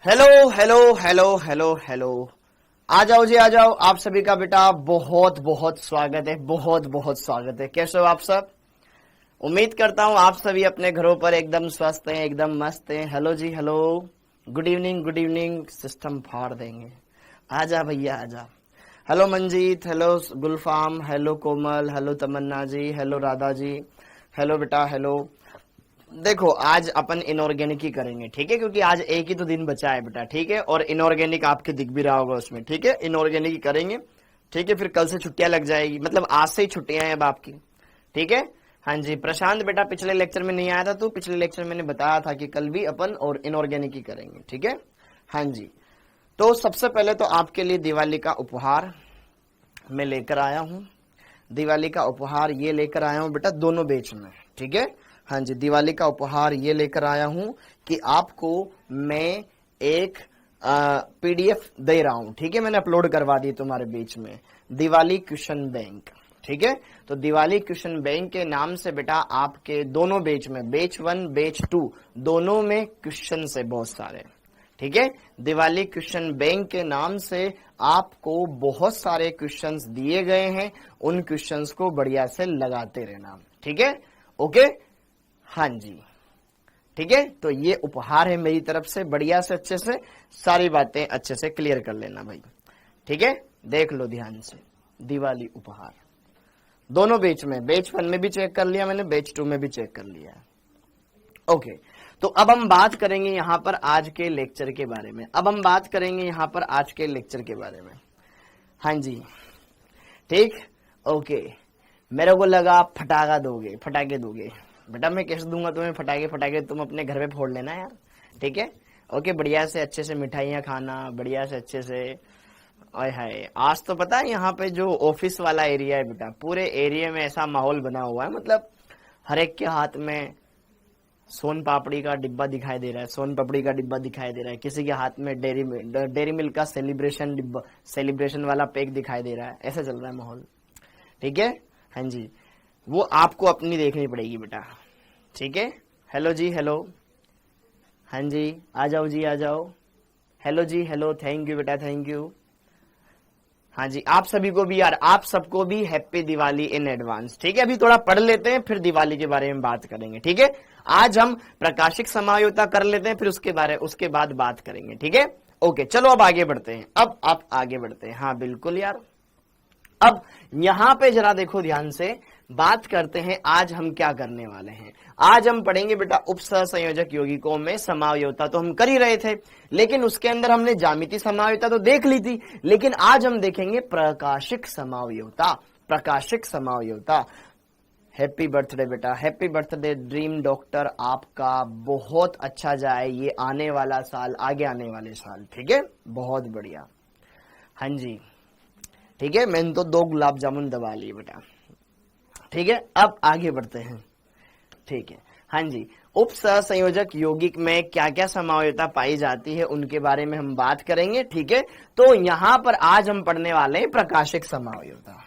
Hello hello hello hello hello. आ जाओ जी, आ जाओ। आप सभी का बेटा बहुत बहुत स्वागत है, बहुत बहुत स्वागत है। कैसे हो आप सब? उम्मीद करता हूं आप सभी अपने घरों पर एकदम स्वस्थ हैं, एकदम मस्त हैं। हेलो जी, hello. Good evening, good evening. System फाड़ देंगे। आजा भैया आजा। Hello Manjeet, hello Gulfam, hello Komal, hello Tamanna ji, hello Radha ji, hello बेटा, हेलो। देखो आज अपन इनऑर्गेनिक ही करेंगे, ठीक है, क्योंकि आज एक ही तो दिन बचा है बेटा, ठीक है। और इनऑर्गेनिक आपके दिख भी रहा होगा उसमें, ठीक है। इनऑर्गेनिक ही करेंगे, ठीक है। फिर कल से छुट्टियां लग जाएगी, मतलब आज से ही छुट्टियां हैं अब आपकी, ठीक है। हाँ जी प्रशांत बेटा, पिछले लेक्चर में नहीं आया था तू। पिछले लेक्चर मैंने बताया था कि कल भी अपन और इनऑर्गेनिक ही करेंगे, ठीक है। हाँ जी। तो सबसे पहले तो आपके लिए दिवाली का उपहार मैं लेकर आया हूं। दिवाली का उपहार ये लेकर आया हूं बेटा, दोनों बेच में, ठीक है। हाँ जी, दिवाली का उपहार ये लेकर आया हूं कि आपको मैं एक पीडीएफ दे रहा हूं, ठीक है। मैंने अपलोड करवा दी तुम्हारे बीच में, दिवाली क्वेश्चन बैंक, ठीक है। तो दिवाली क्वेश्चन बैंक के नाम से बेटा आपके दोनों बैच में, बैच 1 बैच 2 दोनों में क्वेश्चन है बहुत सारे, ठीक है। दिवाली क्वेश्चन बैंक के नाम से आपको बहुत सारे क्वेश्चंस दिए गए हैं, उन क्वेश्चंस को बढ़िया से लगाते रहना, ठीक है। ओके, हाँ जी, ठीक है। तो ये उपहार है मेरी तरफ से, बढ़िया से अच्छे से सारी बातें अच्छे से क्लियर कर लेना भाई, ठीक है। देख लो ध्यान से, दिवाली उपहार दोनों बैच में, बैच 1 में भी चेक कर लिया मैंने, बैच 2 में भी चेक कर लिया है। ओके, तो अब हम बात करेंगे यहां पर आज के लेक्चर के बारे में। अब हम बात करेंगे यहां पर आज के लेक्चर के बारे में। हाँ जी, ठीक। ओके, मेरे को लगा आप फटाका दोगे, फटाके दोगे। बेटा मैं कैसे दूंगा तुम्हें फटाके? फटाके तुम अपने घर पे फोड़ लेना यार, ठीक है। ओके, बढ़िया से अच्छे से मिठाइयाँ खाना, बढ़िया से अच्छे से। ओए हाय, आज तो पता है यहाँ पे जो ऑफिस वाला एरिया है बेटा, पूरे एरिया में ऐसा माहौल बना हुआ है, मतलब हर एक के हाथ में सोन पापड़ी का डिब्बा दिखाई दे रहा है, सोन पापड़ी का डिब्बा दिखाई दे रहा है। किसी के हाथ में डेरी मिल्क का सेलिब्रेशन डिब्बा, सेलिब्रेशन वाला पैक दिखाई दे रहा है। ऐसा चल रहा है माहौल, ठीक है। हाँ जी, वो आपको अपनी देखनी पड़ेगी बेटा, ठीक है। हेलो जी, हेलो। हाँ जी, आ जाओ जी, आ जाओ। हेलो जी, हेलो। थैंक यू बेटा, थैंक यू। हाँ जी, आप सभी को भी यार, आप सबको भी हैप्पी दिवाली इन एडवांस, ठीक है। अभी थोड़ा पढ़ लेते हैं, फिर दिवाली के बारे में बात करेंगे, ठीक है। आज हम प्रकाशिक समायोता कर लेते हैं, फिर उसके बाद बात करेंगे, ठीक है। ओके, चलो अब आगे बढ़ते हैं। अब आप आगे बढ़ते हैं। हाँ बिल्कुल यार। अब यहां पे जरा देखो ध्यान से, बात करते हैं आज हम क्या करने वाले हैं। आज हम पढ़ेंगे बेटा उपसहसंयोजक यौगिकों में समायोता तो हम कर ही रहे थे, लेकिन उसके अंदर हमने ज्यामितीय समायोता तो देख ली थी, लेकिन आज हम देखेंगे प्रकाशिक समायोता। प्रकाशिक समायोता। हैप्पी बर्थडे बेटा, हैप्पी बर्थडे ड्रीम डॉक्टर, आपका बहुत अच्छा जाए ये आने वाला साल, आगे आने वाले साल, ठीक है। बहुत बढ़िया। हाँ जी, ठीक है। मैंने तो 2 गुलाब जामुन दबा लिए बेटा, ठीक है। अब आगे बढ़ते हैं, ठीक है। हाँ जी, उप सहसंयोजक यौगिक में क्या क्या समायोता पाई जाती है उनके बारे में हम बात करेंगे, ठीक है। तो यहां पर आज हम पढ़ने वाले हैं प्रकाशिक समायोता।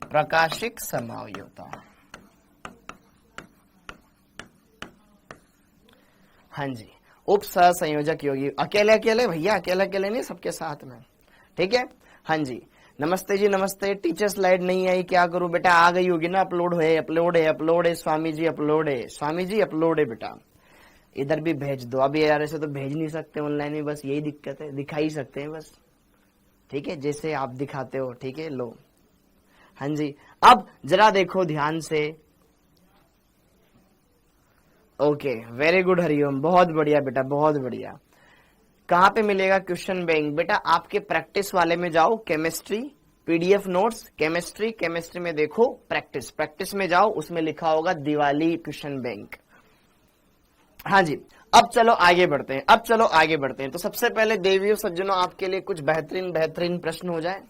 प्रकाशिक समायोता। हाँ जी, उप सहसंयोजक यौगिक अकेले अकेले भैया, अकेले अकेले नहीं, सबके साथ में, ठीक है। हाँ जी, नमस्ते जी, नमस्ते। टीचर स्लाइड नहीं आई, क्या करूं बेटा? आ गई होगी ना, अपलोड है, अपलोड है, अपलोड है स्वामी जी, अपलोड है स्वामी जी, अपलोड है बेटा। इधर भी भेज दो। अभी यार ऐसे तो भेज नहीं सकते ऑनलाइन में, बस यही दिक्कत है, दिखा ही सकते हैं बस, ठीक है, जैसे आप दिखाते हो, ठीक है। लो, हाँ जी। अब जरा देखो ध्यान से। ओके, वेरी गुड हरिओम, बहुत बढ़िया बेटा, बहुत बढ़िया। कहां पे मिलेगा क्वेश्चन बैंक? बेटा आपके प्रैक्टिस वाले में जाओ, chemistry PDF notes, chemistry, chemistry में देखो प्रैक्टिस, प्रैक्टिस में जाओ, उसमें लिखा होगा दिवाली क्वेश्चन बैंक। हाँ जी, अब चलो आगे बढ़ते हैं, अब चलो आगे बढ़ते हैं। तो सबसे पहले देवियों सज्जनों, आपके लिए कुछ बेहतरीन बेहतरीन प्रश्न हो जाए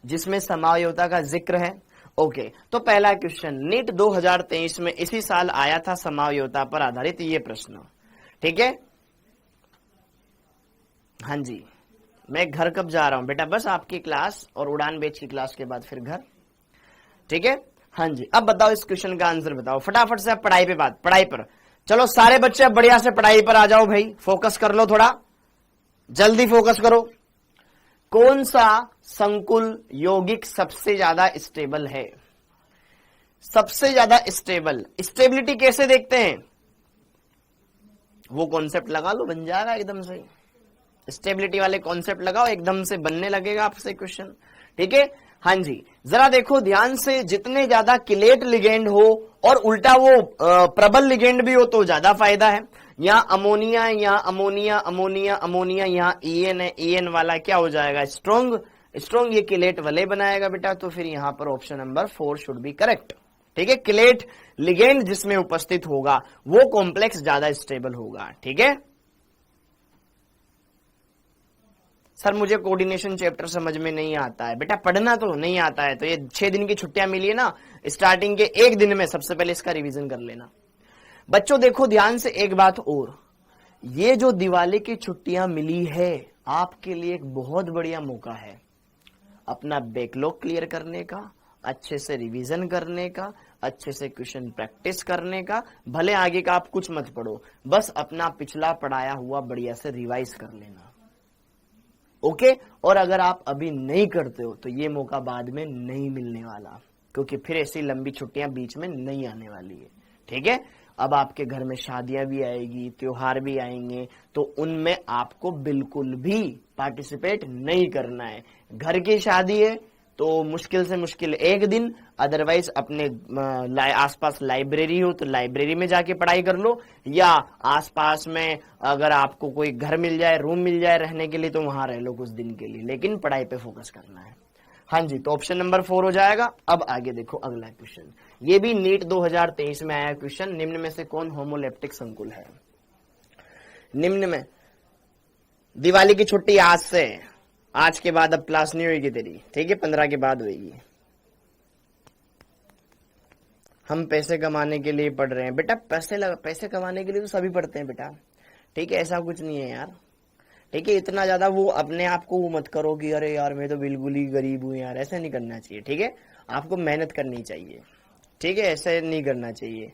जिसमें समायोता का जिक्र है। ओके, तो पहला क्वेश्चन नीट 2023 में इसी साल आया था, समायोता पर आधारित ये प्रश्न, ठीक है। हाँ जी, मैं घर कब जा रहा हूं बेटा? बस आपकी क्लास और उड़ान बैच की क्लास के बाद फिर घर, ठीक है। हाँ जी, अब बताओ इस क्वेश्चन का आंसर बताओ फटाफट से। आप पढ़ाई पे बात, पढ़ाई पर चलो सारे बच्चे अब बढ़िया से पढ़ाई पर आ जाओ भाई, फोकस कर लो, थोड़ा जल्दी फोकस करो। कौन सा संकुल यौगिक सबसे ज्यादा स्टेबल है? सबसे ज्यादा स्टेबल, स्टेबिलिटी कैसे देखते हैं? वो कॉन्सेप्ट लगा लो, बन जाएगा एकदम से। स्टेबिलिटी वाले कॉन्सेप्ट लगाओ, एकदम से बनने लगेगा आपसे क्वेश्चन। ठीक है, हाँ जी, जरा देखो ध्यान से, जितने ज्यादा किलेट लिगेंड हो और उल्टा वो प्रबल लिगेंड भी हो तो ज्यादा फायदा है। यहाँ अमोनिया, यहाँ अमोनिया, अमोनिया, अमोनिया, यहाँ ईएन है, ईएन वाला क्या हो जाएगा? स्ट्रॉन्ग, स्ट्रॉन्ग ये किलेट वाले बनाएगा बेटा, तो फिर यहाँ पर option number 4 should be correct. ठीक है, किलेट लिगेंड जिसमें उपस्थित होगा वो कॉम्प्लेक्स ज्यादा स्टेबल होगा। ठीक है सर, मुझे कोऑर्डिनेशन चैप्टर समझ में नहीं आता है। बेटा पढ़ना तो नहीं आता है तो ये 6 दिन की छुट्टियां मिली है ना, स्टार्टिंग के 1 दिन में सबसे पहले इसका रिवीजन कर लेना। बच्चों देखो ध्यान से एक बात और, ये जो दिवाली की छुट्टियां मिली है आपके लिए एक बहुत बढ़िया मौका है अपना बैकलॉग क्लियर करने का, अच्छे से रिवीजन करने का, अच्छे से क्वेश्चन प्रैक्टिस करने का। भले आगे का आप कुछ मत पढ़ो, बस अपना पिछला पढ़ाया हुआ बढ़िया से रिवाइज कर लेना। ओके, और अगर आप अभी नहीं करते हो तो ये मौका बाद में नहीं मिलने वाला, क्योंकि फिर ऐसी लंबी छुट्टियां बीच में नहीं आने वाली है। ठीक है, अब आपके घर में शादियां भी आएगी, त्योहार भी आएंगे, तो उनमें आपको बिल्कुल भी पार्टिसिपेट नहीं करना है। घर की शादी है तो मुश्किल से मुश्किल 1 दिन, अदरवाइज अपने आसपास लाइब्रेरी हो तो लाइब्रेरी में जाके पढ़ाई कर लो, या आसपास में अगर आपको कोई घर मिल जाए, रूम मिल जाए रहने के लिए तो वहां रह लो कुछ दिन के लिए, लेकिन पढ़ाई पे फोकस करना है। हाँ जी, तो ऑप्शन नंबर 4 हो जाएगा। अब आगे देखो अगला क्वेश्चन, ये भी नीट 2023 में आया क्वेश्चन। निम्न में से कौन होमोलेप्टिक संकुल है? निम्न में, दिवाली की छुट्टी आज से, आज के बाद अब क्लास नहीं होगी तेरी, ठीक है, 15 के बाद होगी। हम पैसे कमाने के लिए पढ़ रहे हैं बेटा, पैसे कमाने के लिए तो सभी पढ़ते हैं बेटा। ठीक है, ऐसा कुछ नहीं है यार। ठीक है, इतना ज्यादा वो अपने आप को वो मत करो कि अरे यार मैं तो बिल्कुल ही गरीब हूं यार, ऐसा नहीं करना चाहिए। ठीक है, आपको मेहनत करनी चाहिए। ठीक है, ऐसे नहीं करना चाहिए।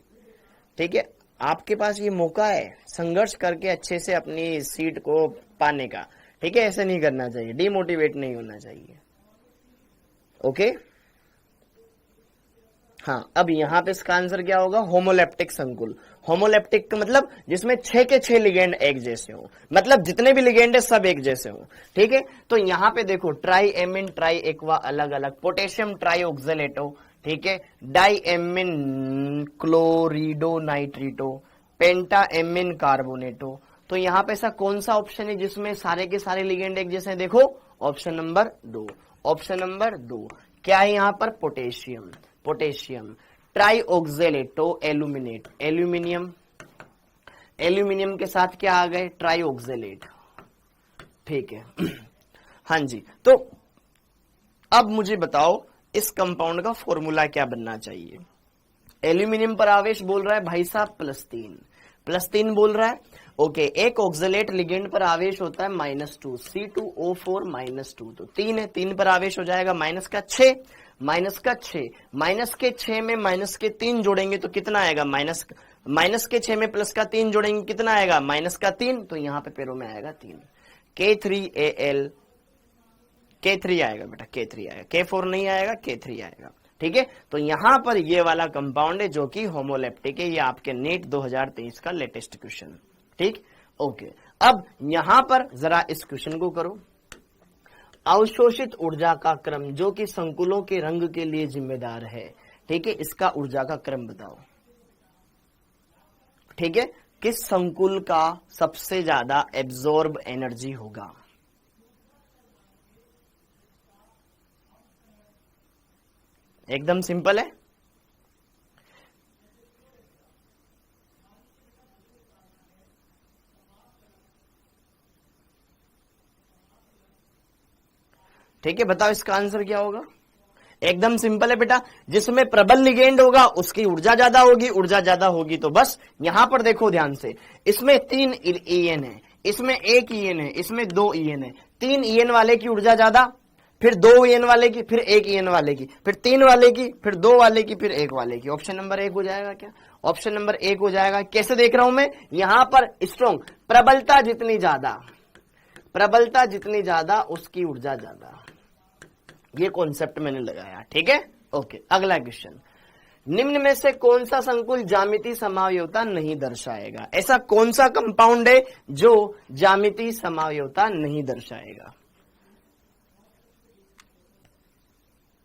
ठीक है, आपके पास ये मौका है संघर्ष करके अच्छे से अपनी सीट को पाने का। ठीक है, ऐसे नहीं करना चाहिए, डिमोटिवेट नहीं होना चाहिए। ओके, हाँ, अब यहां पे इसका आंसर क्या होगा? होमोलेप्टिक संकुल। होमोलेप्टिक का मतलब जिसमें 6 के 6 लिगेंड एक जैसे हो, मतलब जितने भी लिगेंड है सब एक जैसे हो। ठीक है, तो यहां पे देखो ट्राई एमिन ट्राई एक्वा अलग अलग, पोटेशियम ट्राई ऑक्जेलेटो, ठीक है, डाई एमिन क्लोरिडो नाइट्रीटो, पेंटा एमिन कार्बोनेटो। तो यहाँ पे ऐसा कौन सा ऑप्शन है जिसमें सारे के सारे लिगेंड एक जैसे हैं? देखो ऑप्शन नंबर 2, ऑप्शन नंबर 2 क्या है यहाँ पर? Potassium, potassium try oxalato aluminate, aluminium, aluminium के साथ क्या आ गए? Try oxalate. ठीक है हाँ जी, तो अब मुझे बताओ इस कंपाउंड का फॉर्मूला क्या बनना चाहिए? एल्यूमिनियम पर आवेश बोल रहा है भाई साहब +3, +3 बोल रहा है। ओके, एक ऑक्जेलेट लिगेंड पर आवेश होता है -2, C2O4 -2, तो 3 है, 3 पर आवेश हो जाएगा -6, -6 में -3 जोड़ेंगे तो कितना आएगा? -6 में +3 जोड़ेंगे कितना आएगा? -3, तो यहाँ पे पैरों में आएगा 3, K3Al, K3 आएगा बेटा, K3 आएगा, K4 नहीं आएगा, K3 आएगा। ठीक है, तो यहां पर ये वाला कंपाउंड है जो कि होमोलेप्टिक है। ये आपके नीट 2023 का लेटेस्ट क्वेश्चन। ठीक, ओके, अब यहां पर जरा इस क्वेश्चन को करो। अवशोषित ऊर्जा का क्रम जो कि संकुलों के रंग के लिए जिम्मेदार है। ठीक है, इसका ऊर्जा का क्रम बताओ। ठीक है, किस संकुल का सबसे ज्यादा एब्जॉर्ब एनर्जी होगा? एकदम सिंपल है। ठीक है, बताओ इसका आंसर क्या होगा? एकदम सिंपल है बेटा, जिसमें प्रबल लिगेंड होगा उसकी ऊर्जा ज्यादा होगी, ऊर्जा ज्यादा होगी तो बस यहां पर देखो ध्यान से, इसमें 3 ईएन है, इसमें 1 ईएन है, इसमें 2 ईएन है। 3 ईएन वाले की ऊर्जा ज्यादा, फिर 2 EN वाले की, फिर 1 EN वाले की, फिर 3 वाले की, फिर 2 वाले की, फिर 1 वाले की। ऑप्शन नंबर 1 हो जाएगा क्या? ऑप्शन नंबर 1 हो जाएगा। कैसे देख रहा हूं मैं? यहां पर स्ट्रॉन्ग, प्रबलता जितनी ज्यादा उसकी ऊर्जा ज्यादा। ये कॉन्सेप्ट मैंने लगाया, ठीक है। ओके, अगला क्वेश्चन, निम्न में से कौन सा संकुल ज्यामितीय समावयवता नहीं दर्शाएगा? ऐसा कौन सा कंपाउंड है जो ज्यामितीय समावयवता नहीं दर्शाएगा?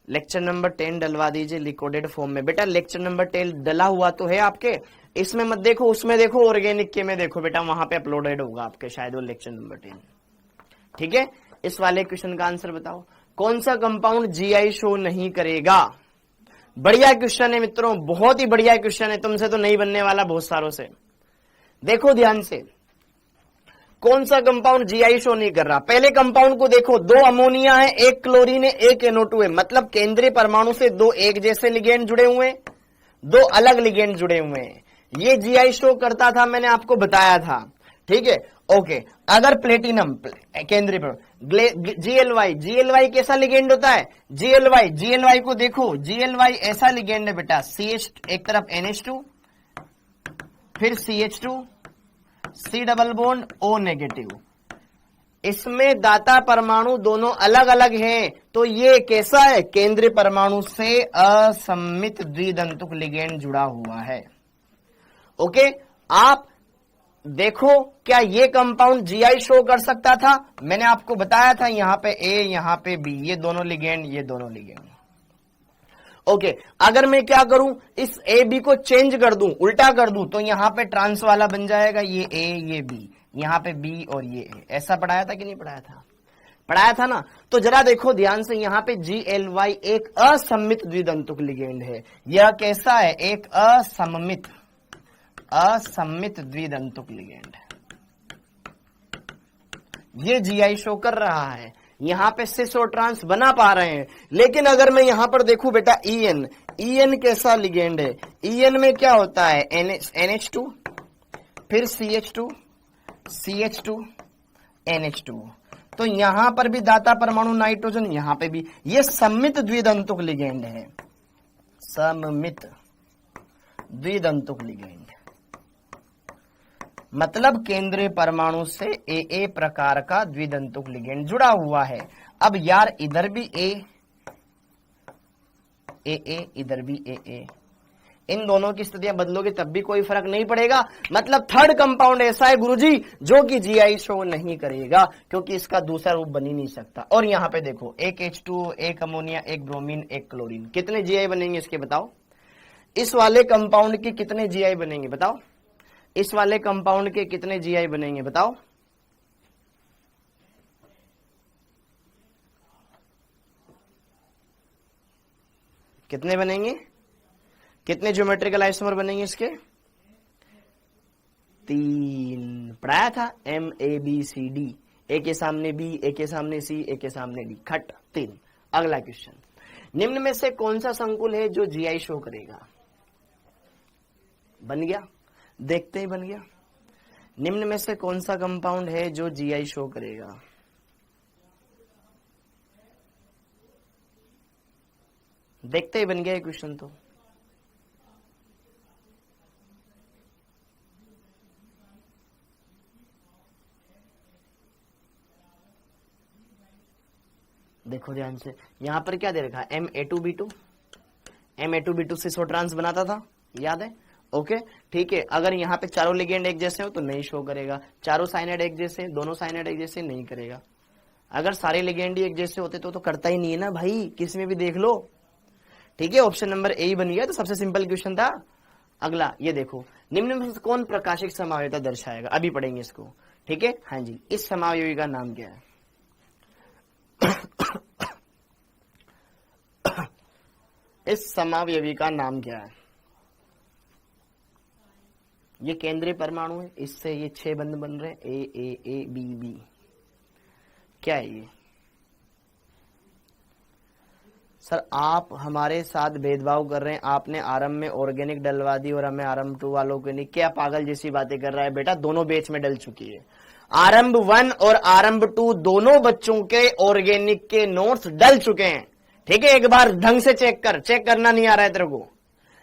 लेक्चर नंबर 10 डलवा दीजिए रिकॉर्डेड फॉर्म में। बेटा लेक्चर नंबर 10 डला हुआ तो है आपके, इसमें मत देखो, उसमें देखो, ऑर्गेनिक के में देखो बेटा, वहां पे अपलोडेड होगा आपके शायद वो लेक्चर नंबर 10, ठीक है। इस वाले क्वेश्चन का आंसर बताओ, कौन सा कंपाउंड जीआई शो नहीं करेगा? बढ़िया क्वेश्चन है मित्रों, बहुत ही बढ़िया क्वेश्चन है, तुमसे तो नहीं बनने वाला बहुत सारों से। देखो ध्यान से, कौन सा कंपाउंड जीआई शो नहीं कर रहा? पहले कंपाउंड को देखो, 2 अमोनिया है, 1 क्लोरीन है, 1 NO2 है, मतलब केंद्रीय परमाणु से 2 एक जैसे लिगेंड जुड़े हुए हैं, 2 अलग लिगेंड जुड़े हुए हैं। ये जीआई शो करता था, मैंने आपको बताया था, ठीक है। ओके, अगर प्लेटिनम केंद्रीय GLY कैसा लिगेंड होता है? GLY को देखो, GLY ऐसा लिगेंड है बेटा, CH एक तरफ NH2, फिर CH2, C double bond O negative. इसमें दाता परमाणु दोनों अलग अलग हैं, तो ये कैसा है? केंद्रीय परमाणु से असममित द्विदंतुक लिगेंड जुड़ा हुआ है। ओके, आप देखो, क्या ये कंपाउंड जीआई शो कर सकता था? मैंने आपको बताया था, यहां पे A, यहां पे B, ये दोनों लिगेंड। ओके, अगर मैं क्या करूं, इस A B को चेंज कर दूं, उल्टा कर दूं, तो यहां पे ट्रांस वाला बन जाएगा, ये A ये B, यहां पे B और ये A। ऐसा पढ़ाया था कि नहीं पढ़ाया था? पढ़ाया था ना। तो जरा देखो ध्यान से, यहां पे GLY एक असममित द्विदंतुक लिगेंड है। यह कैसा है? एक असममित द्विदंतुक लिगेंड। ये जीआई शो कर रहा है, यहां पे सिस और ट्रांस बना पा रहे हैं। लेकिन अगर मैं यहां पर देखूं बेटा, EN कैसा लिगेंड है? EN में क्या होता है? NH2, फिर CH2, NH2। तो यहां पर भी दाता परमाणु नाइट्रोजन, यहां पे भी। ये सममित द्विदंतुक लिगेंड है, सममित द्विदंतुक लिगेंड, मतलब केंद्रीय परमाणु से AA प्रकार का द्विदंतुक लिगेंड जुड़ा हुआ है। अब यार इधर भी AA, इधर भी AA, इन दोनों की स्थितियां बदलोगे तब भी कोई फर्क नहीं पड़ेगा। मतलब थर्ड कंपाउंड ऐसा है गुरुजी जो कि जीआई शो नहीं करेगा, क्योंकि इसका दूसरा रूप बन ही नहीं सकता। और यहां पे देखो, 1 H2, 1 अमोनिया, 1 ब्रोमीन, 1 क्लोरीन, कितने जीआई बनेंगे इसके बताओ? इस वाले कंपाउंड के कितने जीआई बनेंगे बताओ? इस वाले कंपाउंड के कितने जीआई बनेंगे बताओ? कितने बनेंगे? कितने ज्योमेट्रिकल आइसोमर बनेंगे इसके? 3। पढ़ाया था MABCD, ए के सामने B, ए के सामने C, ए के सामने D, खट 3। अगला क्वेश्चन, निम्न में से कौन सा संकुल है जो जीआई शो करेगा? बन गया, देखते ही बन गया। निम्न में से कौन सा कंपाउंड है जो जीआई शो करेगा? देखते ही बन गया क्वेश्चन। तो देखो ध्यान से, यहां पर क्या दे रखा है? Ma2B2 से सो ट्रांस बनाता था, याद है? ओके, ठीक है। अगर यहाँ पे चारों लिगेंड एक जैसे हो तो नहीं शो करेगा, चारों साइनाइड एक जैसे, दोनों साइनाइड एक जैसे, नहीं करेगा। अगर सारे लिगेंड ही एक जैसे होते तो करता ही नहीं है ना भाई, किसी में भी देख लो, ठीक है। ऑप्शन नंबर ए ही बन गया, तो सबसे सिंपल क्वेश्चन था। अगला ये देखो, निम्न में से कौन प्रकाशिक समावयवता दर्शाएगा? अभी पढ़ेंगे इसको, ठीक है। हाँ जी, इस समावयवी का नाम क्या है? इस समावयवी का नाम क्या है? ये केंद्रीय परमाणु है, इससे ये 6 बंध बन रहे हैं, A, B, क्या है ये? सर आप हमारे साथ भेदभाव कर रहे हैं, आपने आरंभ में ऑर्गेनिक डलवा दी और हमें आरंभ 2 वालों को नहीं। क्या पागल जैसी बातें कर रहा है बेटा, दोनों बैच में डल चुकी है। आरंभ 1 और आरंभ 2 दोनों बच्चों के ऑर्गेनिक के नोट्स डल चुके हैं। ठीक है, एक बार ढंग से चेक कर, चेक करना नहीं आ रहा है तेरे को,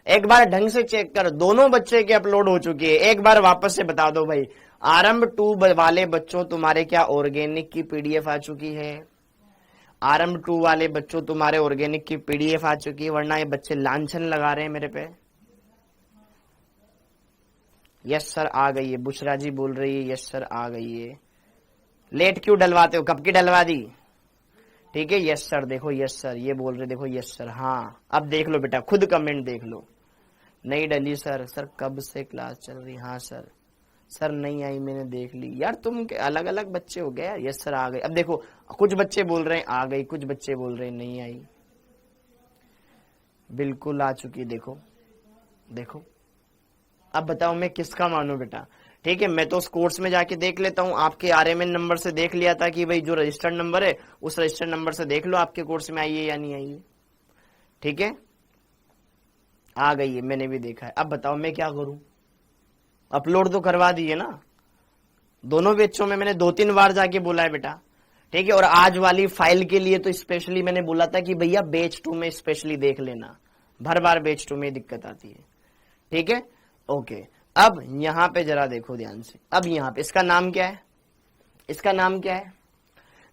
एक बार ढंग से चेक कर, दोनों बच्चे के अपलोड हो चुकी है। एक बार वापस से बता दो भाई, आरंभ 2 वाले बच्चों तुम्हारे क्या ऑर्गेनिक की पीडीएफ आ चुकी है? आरंभ 2 वाले बच्चों तुम्हारे ऑर्गेनिक की पीडीएफ आ चुकी है, वरना ये बच्चे लांछन लगा रहे हैं मेरे पे। यस सर आ गई है, बुशरा जी बोल रही है यस सर आ गई है। लेट क्यों डलवाते हो, कब की डलवा दी? ठीक है यस सर, देखो यस सर ये बोल रहे, देखो यस सर। हाँ अब देख लो बेटा, खुद कमेंट देख लो। नहीं डली सर, सर कब से क्लास चल रही? हाँ सर, सर नहीं आई मैंने देख ली। यार तुम अलग अलग बच्चे हो गए यार। यस सर आ गए। अब देखो कुछ बच्चे बोल रहे हैं आ गई, कुछ बच्चे बोल रहे हैं नहीं आई। बिल्कुल आ चुकी, देखो देखो। अब बताओ मैं किसका मानूं बेटा? ठीक है, मैं तो उस कोर्स में जाके देख लेता हूं, आपके आरएमएन नंबर से देख लिया था कि भाई जो रजिस्टर्ड नंबर है उस रजिस्टर्ड नंबर से देख लो आपके कोर्स में आई है या नहीं आई है। ठीक है, आ गई है, मैंने भी देखा है। अब बताओ मैं क्या करूं? अपलोड तो करवा दिए ना, दोनों बैचों में मैंने 2-3 बार जाके बोला है बेटा। ठीक है, और आज वाली फाइल के लिए तो स्पेशली मैंने बोला था कि भैया बैच 2 में स्पेशली देख लेना, भर बार बैच 2 में दिक्कत आती है। ठीक है ओके। अब यहां पे जरा देखो ध्यान से, अब यहां पे इसका नाम क्या है? इसका नाम क्या है?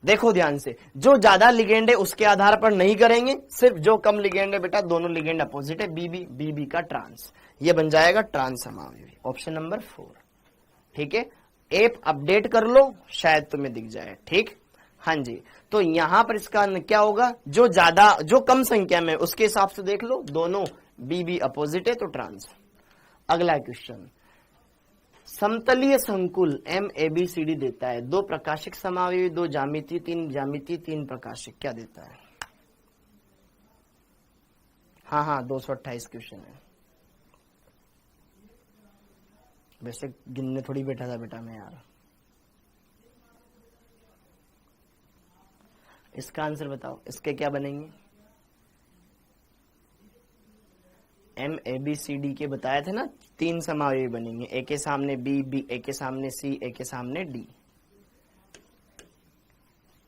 देखो ध्यान से, जो ज्यादा लिगेंड है उसके आधार पर नहीं करेंगे, सिर्फ जो कम लिगेंड है बेटा, दोनों लिगेंड अपोजिट है, बीबी का ट्रांस, ये बन जाएगा ट्रांस समावयवी, ऑप्शन नंबर 4। ठीक है, ऐप अपडेट कर लो शायद तुम्हें दिख जाए। ठीक, हाँ जी। तो यहां पर इसका क्या होगा, जो ज्यादा जो कम संख्या में उसके हिसाब से देख लो, दोनों बीबी अपोजिट है तो ट्रांस। अगला क्वेश्चन, समतलीय संकुल MABCD देता है 2 प्रकाशिक समावयवी, 2 ज्यामितीय, 3 ज्यामितीय, 3 प्रकाशिक, क्या देता है? हाँ 228 क्वेश्चन है। वैसे गिनने थोड़ी बैठा था बेटा मैं यार। इसका आंसर बताओ, इसके क्या बनेंगे? MABCD के बताए थे ना, 3 समावयवी बनेंगे, ए के सामने बी, ए के सामने सी, ए के सामने डी।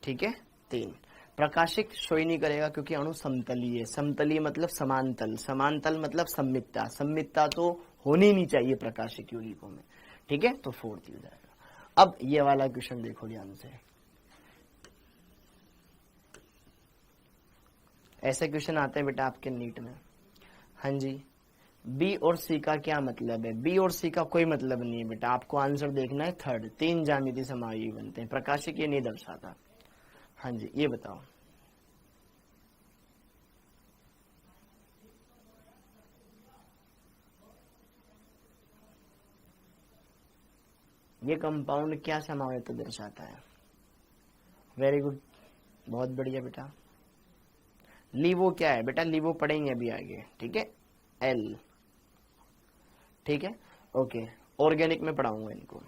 ठीक है, 3 प्रकाशिक शो ही नहीं करेगा क्योंकि अणु समतलीय है। समतलीय मतलब समांतल, समांतल मतलब सममितता, सममितता तो होनी नहीं चाहिए प्रकाशिक यौगिकों में। ठीक है, तो 4 दिया जाएगा। अब ये वाला क्वेश्चन देखो ध्यान से, ऐसे क्वेश्चन आते हैं बेटा आपके नीट में। हाँ जी, बी और सी का क्या मतलब है? बी और सी का कोई मतलब नहीं है बेटा, आपको आंसर देखना है 3rd, 3 ज्यामितीय समावयवी बनते हैं, प्रकाशिक ये नहीं दर्शाता। हाँ जी, ये बताओ। ये कंपाउंड क्या समावयव दर्शाता है? वेरी गुड, बहुत बढ़िया बेटा। लीवो क्या है बेटा? लीवो पढ़ेंगे अभी आगे। ठीक है, एल। ठीक है ओके, ऑर्गेनिक में पढ़ाऊंगा इनको।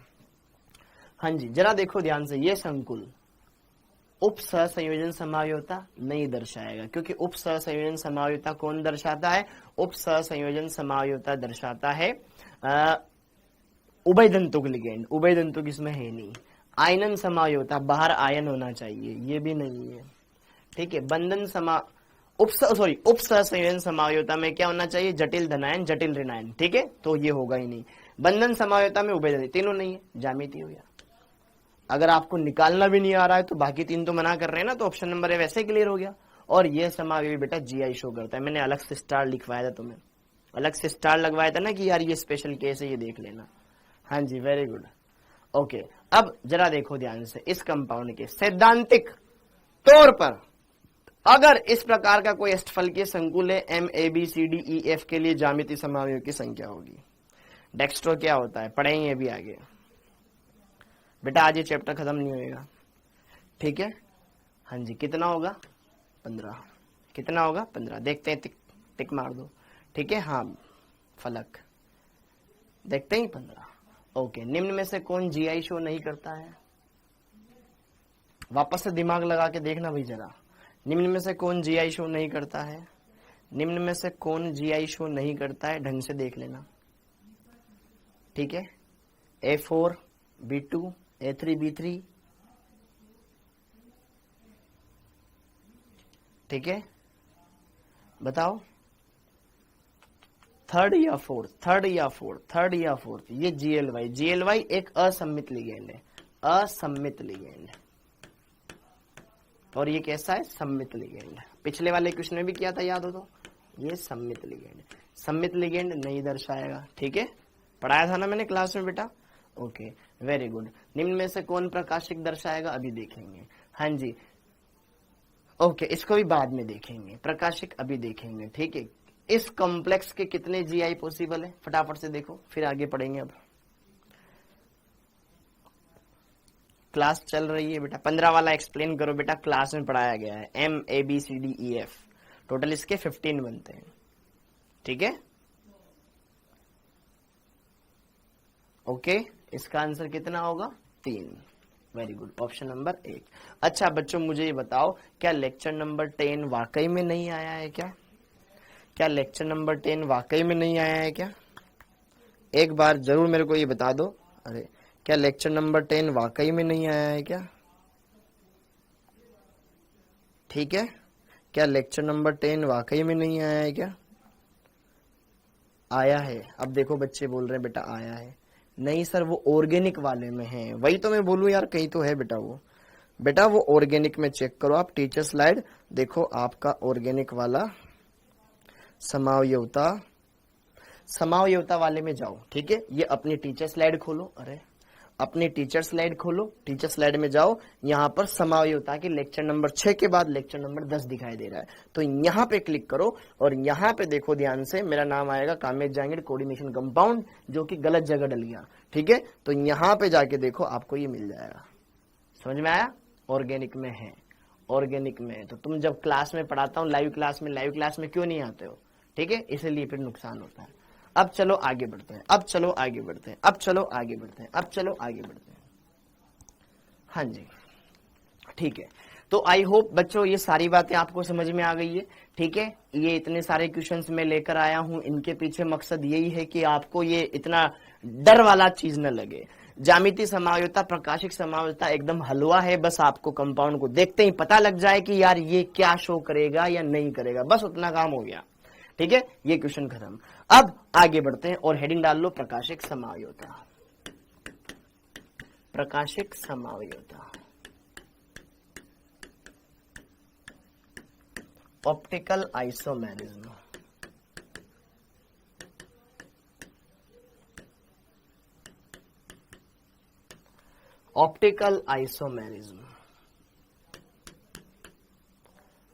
हाँ जी, जरा देखो ध्यान से, ये संकुल उप सहसंयोजन समावयवता नहीं दर्शाएगा, क्योंकि उप सहसंयोजन समावयवता कौन दर्शाता है? उप सहसंयोजन समावयवता दर्शाता है उभय दंतुक लिगेंड, उभय दंतुक इसमें है नहीं। आयनन समावयवता, बाहर आयन होना चाहिए, ये भी नहीं है। ठीक है, बंधन उप सहसंयोजन समावयवता में क्या होना चाहिए? जटिल धनायन, जटिल ऋणायन। ठीक है, तो ये होगा ही नहीं। बंधन समावयवता में उभय, तीनों नहीं है, ज्यामितीय हो गया। अगर आपको निकालना भी नहीं आ रहा है तो बाकी 3 तो मना कर रहे हैं ना, तो ऑप्शन नंबर है वैसे क्लियर हो गया। और ये समावयवी बेटा GI शो करता है, मैंने अलग से स्टार लिखवाया था तुम्हें, अलग से स्टार लगवाया था ना कि यार ये स्पेशल केस है, ये देख लेना। हाँ जी, वेरी गुड ओके। अब जरा देखो ध्यान से, इस कंपाउंड के सैद्धांतिक तौर पर अगर इस प्रकार का कोई अष्टफलकीय संकुल है, MABCDEF के लिए ज्यामितीय समावयव की संख्या होगी। डेक्स्ट्रो क्या होता है पढ़ेंगे अभी आगे बेटा, आज ये चैप्टर खत्म नहीं होएगा। ठीक है, हाँ जी, कितना होगा? 15। कितना होगा? 15। देखते हैं, टिक मार दो। ठीक है, हाँ फलक देखते ही 15। ओके, निम्न में से कौन GI शो नहीं करता है? वापस से दिमाग लगा के देखना भाई जरा। निम्न में से कौन जीआई शो नहीं करता है? निम्न में से कौन जीआई शो नहीं करता है? ढंग से देख लेना, ठीक है। A4 B2 A3 B3, ठीक है, बताओ थर्ड या फोर्थ, थर्ड या फोर्थ, थर्ड या फोर्थ। ये GLY, GLY एक असम्मित लिगेंड है, असम्मित लिगेंड, और ये कैसा है? सम्मित लिगेंड। पिछले वाले क्वेश्चन में भी किया था, याद हो तो, ये सम्मित लिगेंड। सम्मित लिगेंड नहीं दर्शाएगा, ठीक है, पढ़ाया था ना मैंने क्लास में बेटा। Okay, very good. निम्न में से कौन प्रकाशिक दर्शाएगा? अभी देखेंगे। हाँ जी, ओके, इसको भी बाद में देखेंगे, प्रकाशिक अभी देखेंगे, ठीक है। इस कॉम्प्लेक्स के कितने जीआई पॉसिबल है? फटाफट से देखो, फिर आगे पढ़ेंगे। अब क्लास चल रही है बेटा, 15 वाला एक्सप्लेन करो बेटा, क्लास में पढ़ाया गया है। MABCDEF, टोटल इसके 15 बनते हैं, ठीक है। ओके, इसका आंसर कितना होगा? 3। Very good, option number 1। अच्छा बच्चों, मुझे ये बताओ, क्या लेक्चर नंबर 10 वाकई में नहीं आया है क्या? क्या लेक्चर नंबर 10 वाकई में नहीं आया है क्या? एक बार जरूर मेरे को ये बता दो। अरे, क्या लेक्चर नंबर 10 वाकई में नहीं आया है क्या? ठीक है, क्या लेक्चर नंबर 10 वाकई में नहीं आया है क्या? आया है। अब देखो बच्चे बोल रहे हैं बेटा आया है। नहीं सर, वो ऑर्गेनिक वाले में है। वही तो मैं बोलूं यार, कहीं तो है बेटा वो। बेटा वो ऑर्गेनिक में चेक करो आप, टीचर स्लाइड देखो, आपका ऑर्गेनिक वाला समावयवता वाले में जाओ, ठीक है। ये अपनी टीचर स्लाइड खोलो, अरे अपनी टीचर स्लाइड खोलो, टीचर स्लाइड में जाओ, यहाँ पर समावयवता के लेक्चर नंबर 6 के बाद लेक्चर नंबर 10 दिखाई दे रहा है, तो यहाँ पे क्लिक करो और यहाँ पे देखो ध्यान से, मेरा नाम आएगा कामेश जहांगीर कोऑर्डिनेशन कंपाउंड, जो कि गलत जगह डल गया, ठीक है। तो यहाँ पे जाके देखो, आपको ये मिल जाएगा। समझ में आया? ऑर्गेनिक में है, ऑर्गेनिक में है। तो तुम जब क्लास में पढ़ाता हूँ, लाइव क्लास में क्यों नहीं आते हो? ठीक है, इसलिए फिर नुकसान होता है। अब चलो आगे बढ़ते हैं, अब चलो आगे बढ़ते हैं, अब चलो आगे बढ़ते हैं, अब चलो आगे बढ़ते हैं। हाँ जी, ठीक है। तो आई होप बच्चों ये सारी बातें आपको समझ में आ गई है, ठीक है। ये इतने सारे क्वेश्चंस मैं लेकर आया हूं, इनके पीछे मकसद यही है कि आपको ये इतना डर वाला चीज न लगे। ज्यामितीय समावयवता, प्रकाशिक समावयवता एकदम हलवा है, बस आपको कंपाउंड को देखते ही पता लग जाए कि यार ये क्या शो करेगा या नहीं करेगा, बस उतना काम हो गया, ठीक है। ये क्वेश्चन खत्म। अब आगे बढ़ते हैं और हेडिंग डाल लो प्रकाशिक समावयवता। प्रकाशिक समावयवता, optical isomerism. Optical isomerism,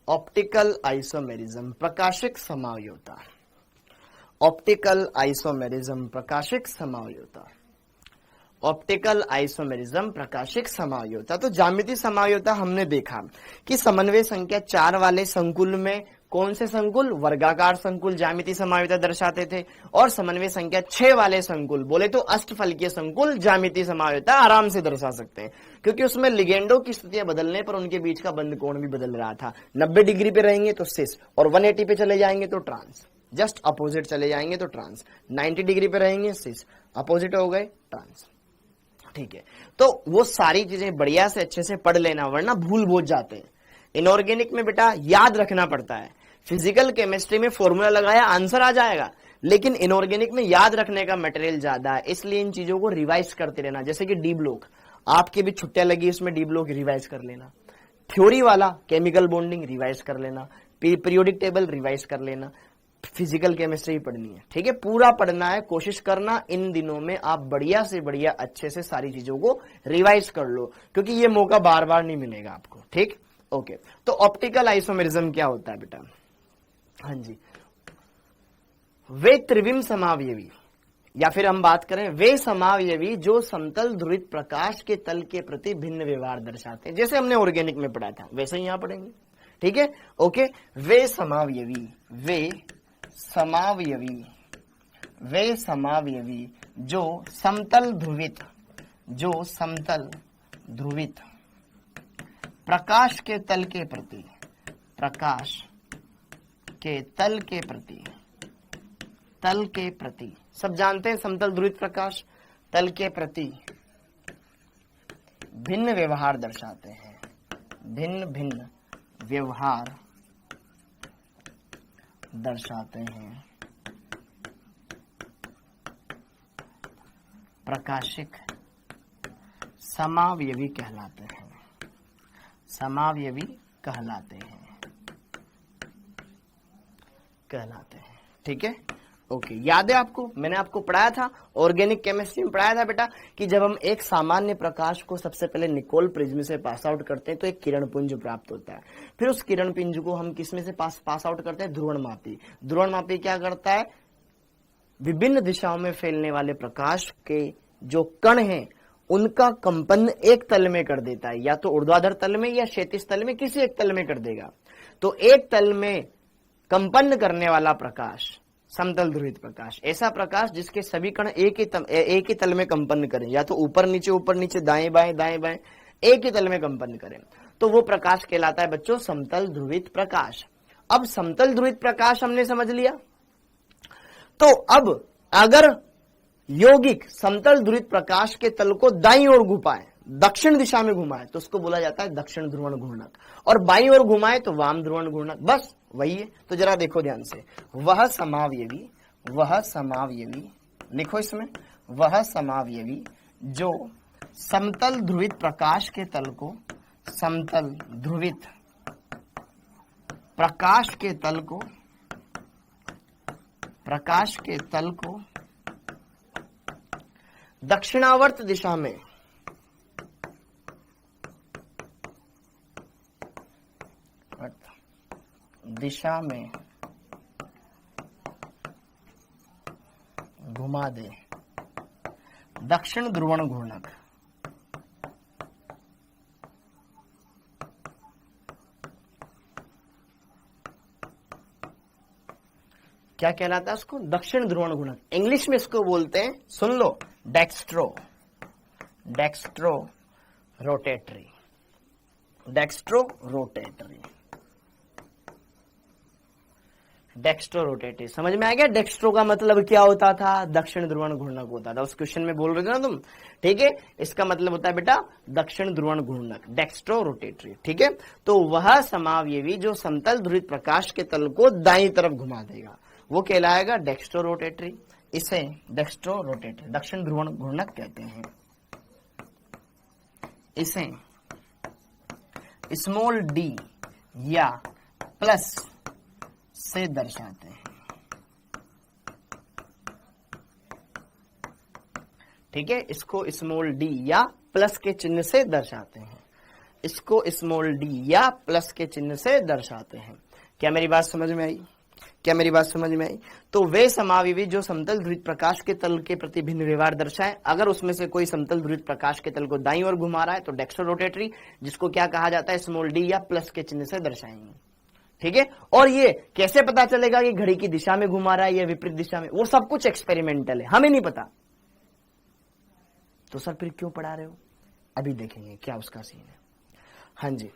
optical isomerism, प्रकाशिक समावयवता। ऑप्टिकल आइसोमेरिज्म, प्रकाशिक समावयवता, ऑप्टिकल आइसोमेरिज्म, प्रकाशिक समावयवता। तो ज्यामितीय समावयवता हमने देखा कि समन्वय संख्या 4 वाले संकुल में कौन से संकुल? वर्गाकार संकुल ज्यामितीय समावयवता दर्शाते थे, और समन्वय संख्या 6 वाले संकुल बोले तो अष्टफलकीय संकुल ज्यामितीय समावयवता आराम से दर्शा सकते हैं, क्योंकि उसमें लिगेंडों की स्थितियां बदलने पर उनके बीच का बंद कोण भी बदल रहा था। 90 डिग्री पे रहेंगे तो सिस, और 180 पे चले जाएंगे तो ट्रांस, जस्ट अपोजिट चले जाएंगे तो ट्रांस। 90 डिग्री पे रहेंगे सिस, अपोजिट हो गए ट्रांस, ठीक है। तो वो सारी चीजें बढ़िया से अच्छे से पढ़ लेना, वरना भूल बहुत जाते हैं। इनऑर्गेनिक में बेटा याद रखना पड़ता है, फिजिकल केमिस्ट्री में फॉर्मूला लगाया आंसर आ जाएगा, लेकिन इनऑर्गेनिक में याद रखने का मटेरियल ज्यादा है, इसलिए इन चीजों को रिवाइज करते रहना। जैसे कि डी ब्लॉक, आपके भी छुट्टियां लगी, उसमें डी ब्लॉक रिवाइज कर लेना, थ्योरी वाला केमिकल बॉन्डिंग रिवाइज कर लेना, पीरियोडिक टेबल रिवाइज कर लेना, फिजिकल केमिस्ट्री ही पढ़नी है, ठीक है, पूरा पढ़ना है। कोशिश करना इन दिनों में आप बढ़िया से बढ़िया अच्छे से सारी चीजों को रिवाइज कर लो, क्योंकि ये मौका बार बार नहीं मिलेगा आपको, ठीक। ओके, तो ऑप्टिकल आइसोमेरिज्म क्या होता है बेटा? हाँ जी, वे त्रिविम समावयवी, या फिर हम बात करें वे समावयवी जो समतल ध्रुवित प्रकाश के तल के प्रति भिन्न व्यवहार दर्शाते हैं। जैसे हमने ऑर्गेनिक में पढ़ा था वैसे ही यहां पढ़ेंगे, ठीक है। ओके, वे समावयवी, वे समावयवी, वे समावयवी जो समतल ध्रुवित, जो समतल ध्रुवित प्रकाश के तल के प्रति, प्रकाश के तल के प्रति सब जानते हैं समतल ध्रुवित प्रकाश तल के प्रति भिन्न व्यवहार दर्शाते हैं, भिन्न भिन्न व्यवहार दर्शाते हैं। प्रकाशिक समावयवी कहलाते हैं, समावयवी कहलाते हैं। ठीक है, ओके। याद है आपको, मैंने आपको पढ़ाया था ऑर्गेनिक केमिस्ट्री में पढ़ाया था बेटा कि जब हम एक सामान्य प्रकाश को सबसे पहले निकोल प्रिज्म से पास आउट करते हैं तो एक किरण पुंज प्राप्त होता है। फिर उस किरण पुंज को हम किसमें से पास आउट करते हैं? ध्रुवणमापी। ध्रुवणमापी क्या करता है? विभिन्न दिशाओं में फैलने वाले प्रकाश के जो कण हैं उनका कंपन एक तल में कर देता है, या तो ऊर्ध्वाधर तल में या क्षैतिज तल में, किसी एक तल में कर देगा। तो एक तल में कंपन करने वाला प्रकाश समतल ध्रुवित प्रकाश, ऐसा प्रकाश जिसके सभी कण एक ही तल में कंपन करें, या तो ऊपर नीचे दाएं बाएं एक ही तल में कंपन करें, तो वो प्रकाश कहलाता है बच्चों समतल ध्रुवित प्रकाश। अब समतल ध्रुवित प्रकाश हमने समझ लिया, तो अब अगर यौगिक समतल ध्रुवित प्रकाश के तल को दाईं ओर घुमाए, दक्षिण दिशा में घुमाए, तो उसको बोला जाता है दक्षिण ध्रुवण घूर्णक, और बाईं ओर घुमाए तो वाम ध्रुवण घूर्णक। बस वही है। तो जरा देखो ध्यान से, वह समावयवी लिखो इसमें, वह समावयवी जो समतल ध्रुवित प्रकाश के तल को, समतल ध्रुवित प्रकाश के तल को दक्षिणावर्त दिशा में घुमा दे, दक्षिण ध्रुवण घूर्णक। क्या कहलाता है उसको? दक्षिण ध्रुवण घूर्णक। इंग्लिश में इसको बोलते हैं, सुन लो, डेक्स्ट्रो रोटेटरी, डेक्स्ट्रो रोटेटरी। समझ में आ गया? डेक्स्ट्रो का मतलब क्या होता था? दक्षिण ध्रुवण घूर्णक होता था। उस क्वेश्चन में बोल रहे थे ना तुम, ठीक है। इसका मतलब होता है बेटा दक्षिण ध्रुवण घूर्णक, डेक्स्ट्रो रोटेटरी, ठीक है। तो वह समावयवी जो समतल ध्रुवित प्रकाश के तल को दाईं तरफ घुमा देगा वो कहलाएगा डेक्स्ट्रो रोटेटरी। इसे डेक्स्ट्रो रोटेटरी, दक्षिण ध्रुवण घूर्णक कहते हैं। इसे स्मॉल डी या प्लस से दर्शाते हैं, ठीक है। इसको स्मॉल डी या प्लस के चिन्ह से दर्शाते हैं, इसको स्मॉल डी या प्लस के चिन्ह से दर्शाते हैं। क्या मेरी बात समझ में आई? तो वे समावयवी जो समतल ध्रुवित प्रकाश के तल के प्रति भिन्न व्यवहार दर्शाए, अगर उसमें से कोई समतल ध्रुवित प्रकाश के तल को दाईं ओर घुमा रहा है तो डेक्स्ट्रो रोटेटरी, जिसको क्या कहा जाता है? स्मॉल डी या प्लस के चिन्ह से दर्शाएंगे, ठीक है। और ये कैसे पता चलेगा कि घड़ी की दिशा में घुमा रहा है या विपरीत दिशा में? वो सब कुछ एक्सपेरिमेंटल है, हमें नहीं पता। तो सर फिर क्यों पढ़ा रहे हो? अभी देखेंगे क्या उसका सीन है। हाँ जी,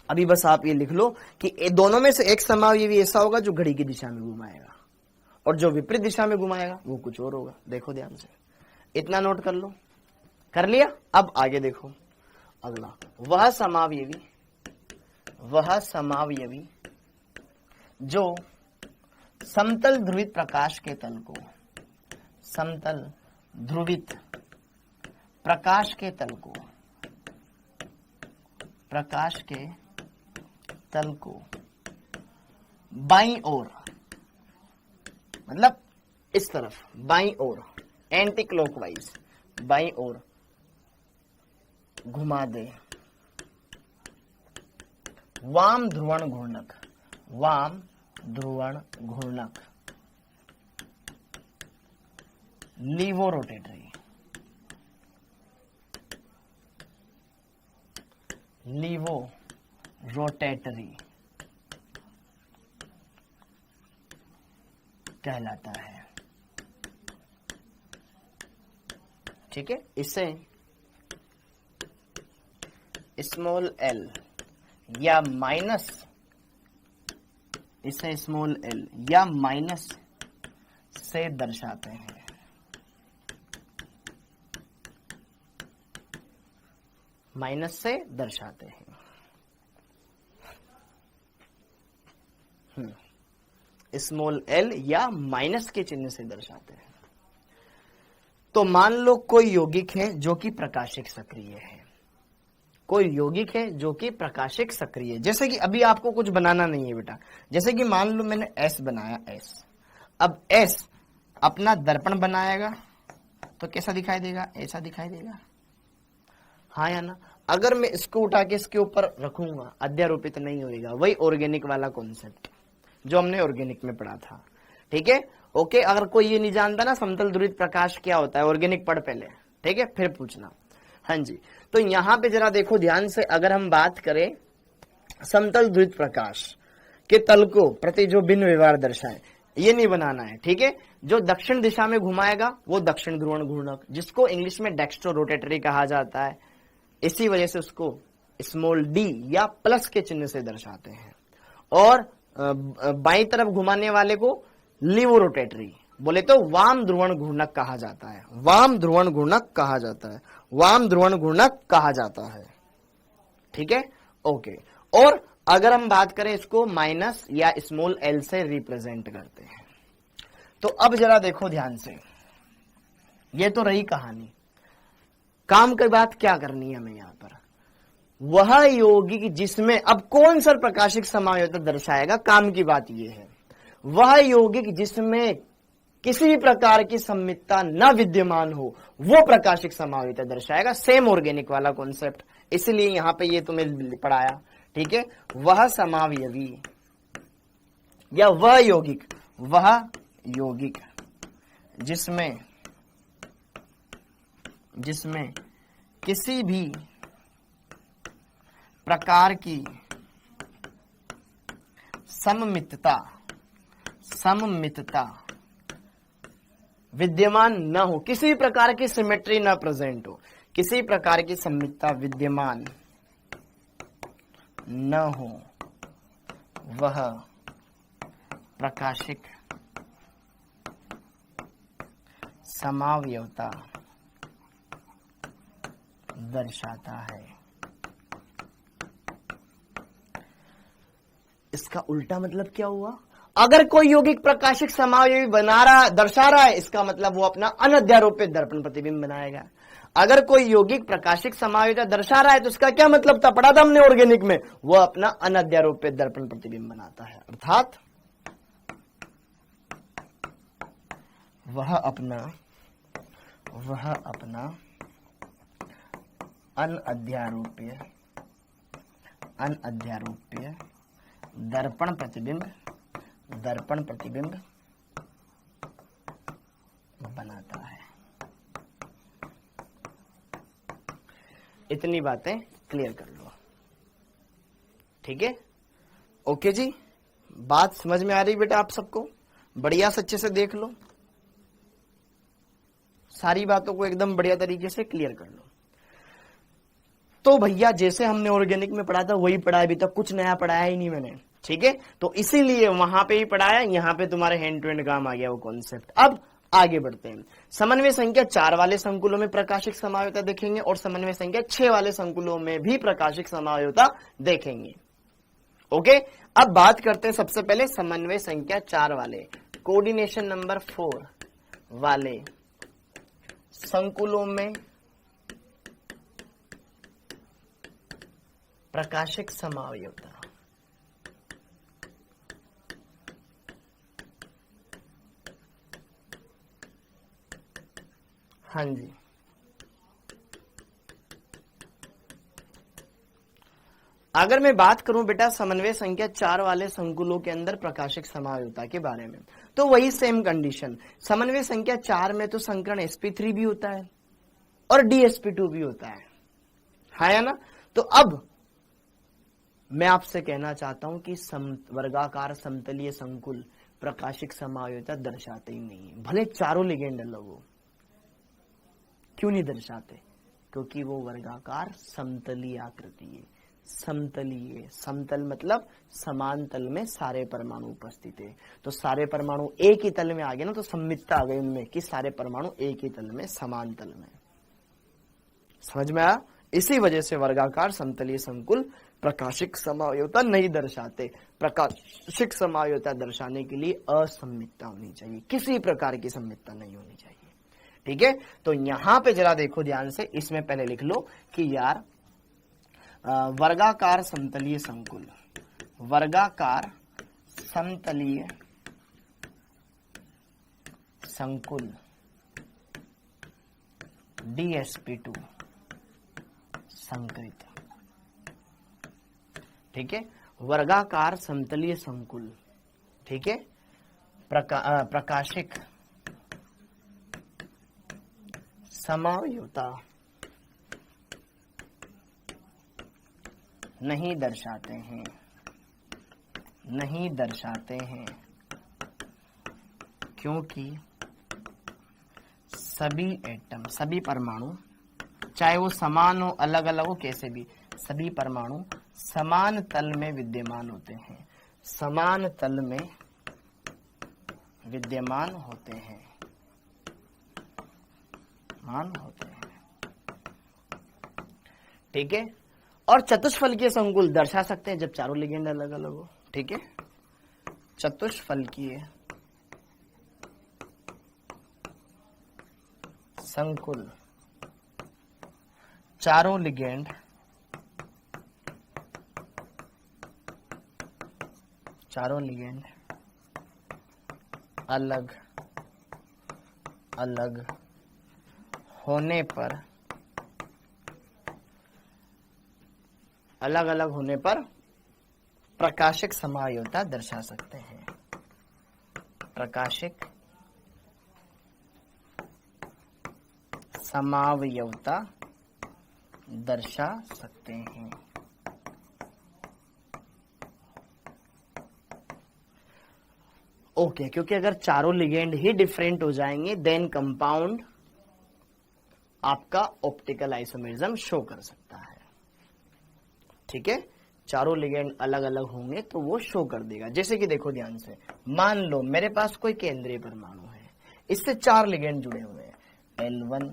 अभी बस आप ये लिख लो कि दोनों में से एक समावयवी ऐसा होगा जो घड़ी की दिशा में घुमाएगा, और जो विपरीत दिशा में घुमाएगा वो कुछ और होगा। देखो ध्यान से, इतना नोट कर लो। कर लिया? अब आगे देखो अगला, वह समावयवी जो समतल ध्रुवित प्रकाश के तल को, समतल ध्रुवित प्रकाश के तल को बाईं ओर, मतलब इस तरफ बाईं ओर, एंटी क्लॉकवाइज बाईं ओर घुमा दे, वाम ध्रुवण घूर्णक, लीवो रोटेटरी कहलाता है, ठीक है। इसे स्मॉल एल या माइनस इसे स्मॉल एल या माइनस से दर्शाते हैं। माइनस से दर्शाते हैं। स्मॉल एल या माइनस के चिन्ह से दर्शाते हैं। तो मान लो कोई यौगिक है जो कि प्रकाशिक सक्रिय है। कोई यौगिक है जो कि प्रकाशिक सक्रिय है। जैसे कि अभी आपको कुछ बनाना नहीं है बेटा। जैसे कि मान लो मैंने एस बनाया, एस। अब एस अपना दर्पण बनाएगा तो कैसा दिखाई देगा? ऐसा दिखाई देगा, हाँ या ना? अगर मैं इसको उठा के इसके ऊपर रखूंगा अध्यारोपित नहीं होएगा। वही ऑर्गेनिक वाला कॉन्सेप्ट जो हमने ऑर्गेनिक में पढ़ा था। ठीक है, ओके। अगर कोई ये नहीं जानता ना समतल ध्रुवित प्रकाश क्या होता है, ऑर्गेनिक पढ़ पहले, ठीक है, फिर पूछना। हाँ जी, तो यहां पे जरा देखो ध्यान से। अगर हम बात करें समतल ध्रुवित प्रकाश के तल को प्रति जो भिन्न व्यवहार दर्शाए, ये नहीं बनाना है। ठीक है, जो दक्षिण दिशा में घुमाएगा वो दक्षिण ध्रुवण घूर्णक, जिसको इंग्लिश में डेक्स्ट्रो रोटेटरी कहा जाता है। इसी वजह से उसको स्मॉल डी या प्लस के चिन्ह से दर्शाते हैं। और बाईं तरफ घुमाने वाले को लीवो रोटेटरी, बोले तो वाम ध्रुवण घूर्णक कहा जाता है। वाम ध्रुवण घूर्णक कहा जाता है। वाम ध्रुवण घूर्णक कहा जाता है। ठीक है, ओके। और अगर हम बात करें इसको माइनस या स्मॉल एल से रिप्रेजेंट करते हैं। तो अब जरा देखो ध्यान से, ये तो रही कहानी। काम की बात क्या करनी है हमें यहां पर? वह यौगिक जिसमें, अब कौन सा प्रकाशिक समायोजकता दर्शाएगा, काम की बात यह है, वह यौगिक जिसमें किसी भी प्रकार की संमितता न विद्यमान हो वो प्रकाशिक समायोजकता दर्शाएगा। सेम ऑर्गेनिक वाला कॉन्सेप्ट, इसलिए यहां पे ये तुम्हें पढ़ाया। ठीक है, वह समावयवी या वह यौगिक जिसमें किसी भी प्रकार की सममितता विद्यमान न हो, किसी प्रकार की सिमेट्री न प्रेजेंट हो, किसी प्रकार की सममितता विद्यमान न हो, वह प्रकाशिक समावयवता दर्शाता है। इसका उल्टा मतलब क्या हुआ? अगर कोई यौगिक प्रकाशिक समावयवी दर्शा रहा है, इसका मतलब वो अपना अनध्यारोपित दर्पण प्रतिबिंब बनाएगा। अगर कोई यौगिक प्रकाशिक समावयविता दर्शा रहा है तो इसका क्या मतलब था, पढ़ा था हमने ऑर्गेनिक में, वो अपना अनध्यारोपित दर्पण प्रतिबिंब बनाता है। अर्थात वह अपना अनअध्यारोप्य दर्पण प्रतिबिंब बनाता है। इतनी बातें क्लियर कर लो। ठीक है, ओके जी, बात समझ में आ रही बेटा आप सबको? बढ़िया से अच्छे से देख लो, सारी बातों को एकदम बढ़िया तरीके से क्लियर कर लो। तो भैया जैसे हमने ऑर्गेनिक में पढ़ा था वही पढ़ा, अभी तक कुछ नया पढ़ाया ही नहीं मैंने। ठीक है, तो इसीलिए वहां पे ही पढ़ाया, यहाँ पे तुम्हारे हैंड टू हैंड काम आ गया वो कॉन्सेप्ट। अब आगे बढ़ते हैं। समन्वय संख्या 4 वाले संकुलों में प्रकाशिक समावयवता देखेंगे और समन्वय संख्या 6 वाले संकुलों में भी प्रकाशिक समावयवता देखेंगे। ओके, अब बात करते हैं सबसे पहले समन्वय संख्या 4 वाले, कोऑर्डिनेशन नंबर 4 वाले संकुलों में प्रकाशिक समावयवता। हाँ जी, अगर मैं बात करूं बेटा समन्वय संख्या 4 वाले संकुलों के अंदर प्रकाशिक समावयवता के बारे में, तो वही सेम कंडीशन। समन्वय संख्या 4 में तो संकरण sp3 भी होता है और dsp2 भी होता है, हाँ या ना? तो अब मैं आपसे कहना चाहता हूं कि वर्गाकार समतलीय संकुल प्रकाशिक समावयवता दर्शाते ही नहीं, भले चारों लिगेंड अलग हो। क्यों नहीं दर्शाते? क्योंकि वो वर्गाकार समतलीय आकृति है, समतलीय। समतल मतलब समान तल में सारे परमाणु उपस्थित है। तो सारे परमाणु एक ही तल में आ गए ना, तो सममितता आ गई उनमें कि सारे परमाणु एक ही तल में, समान तल में। समझ में आया? इसी वजह से वर्गाकार समतलीय संकुल प्रकाशिक समायोजकता नहीं दर्शाते। प्रकाशिक समायोजकता दर्शाने के लिए असममितता होनी चाहिए, किसी प्रकार की सममितता नहीं होनी चाहिए। ठीक है, तो यहां पे जरा देखो ध्यान से, इसमें पहले लिख लो कि यार वर्गाकार समतलीय संकुल, वर्गाकार समतलीय संकुल DsP2 संकृत। ठीक है, वर्गाकार समतलीय संकुल, ठीक है, प्रकाशिक समायोजकता नहीं दर्शाते हैं, नहीं दर्शाते हैं, क्योंकि सभी एटम, सभी परमाणु, चाहे वो समान हो, अलग अलग हो, कैसे भी, सभी परमाणु समान तल में विद्यमान होते हैं, समान तल में विद्यमान होते हैं, मान होते हैं। ठीक है, और चतुष्फलकीय संकुल दर्शा सकते हैं जब चारों लिगेंड अलग अलग हो। ठीक है, चतुष्फलकीय संकुल, चारों लिगेंड अलग अलग होने पर, अलग अलग होने पर प्रकाशिक समायोजकता दर्शा सकते हैं, प्रकाशिक समावयवता दर्शा सकते हैं। ओके, क्योंकि अगर चारों लिगेंड ही डिफरेंट हो जाएंगे देन कंपाउंड आपका ऑप्टिकल आइसोमेरिज्म शो कर सकता है। ठीक है, चारों लिगेंड अलग अलग होंगे तो वो शो कर देगा। जैसे कि देखो ध्यान से, मान लो मेरे पास कोई केंद्रीय परमाणु है, इससे 4 लिगेंड जुड़े हुए हैं, L1,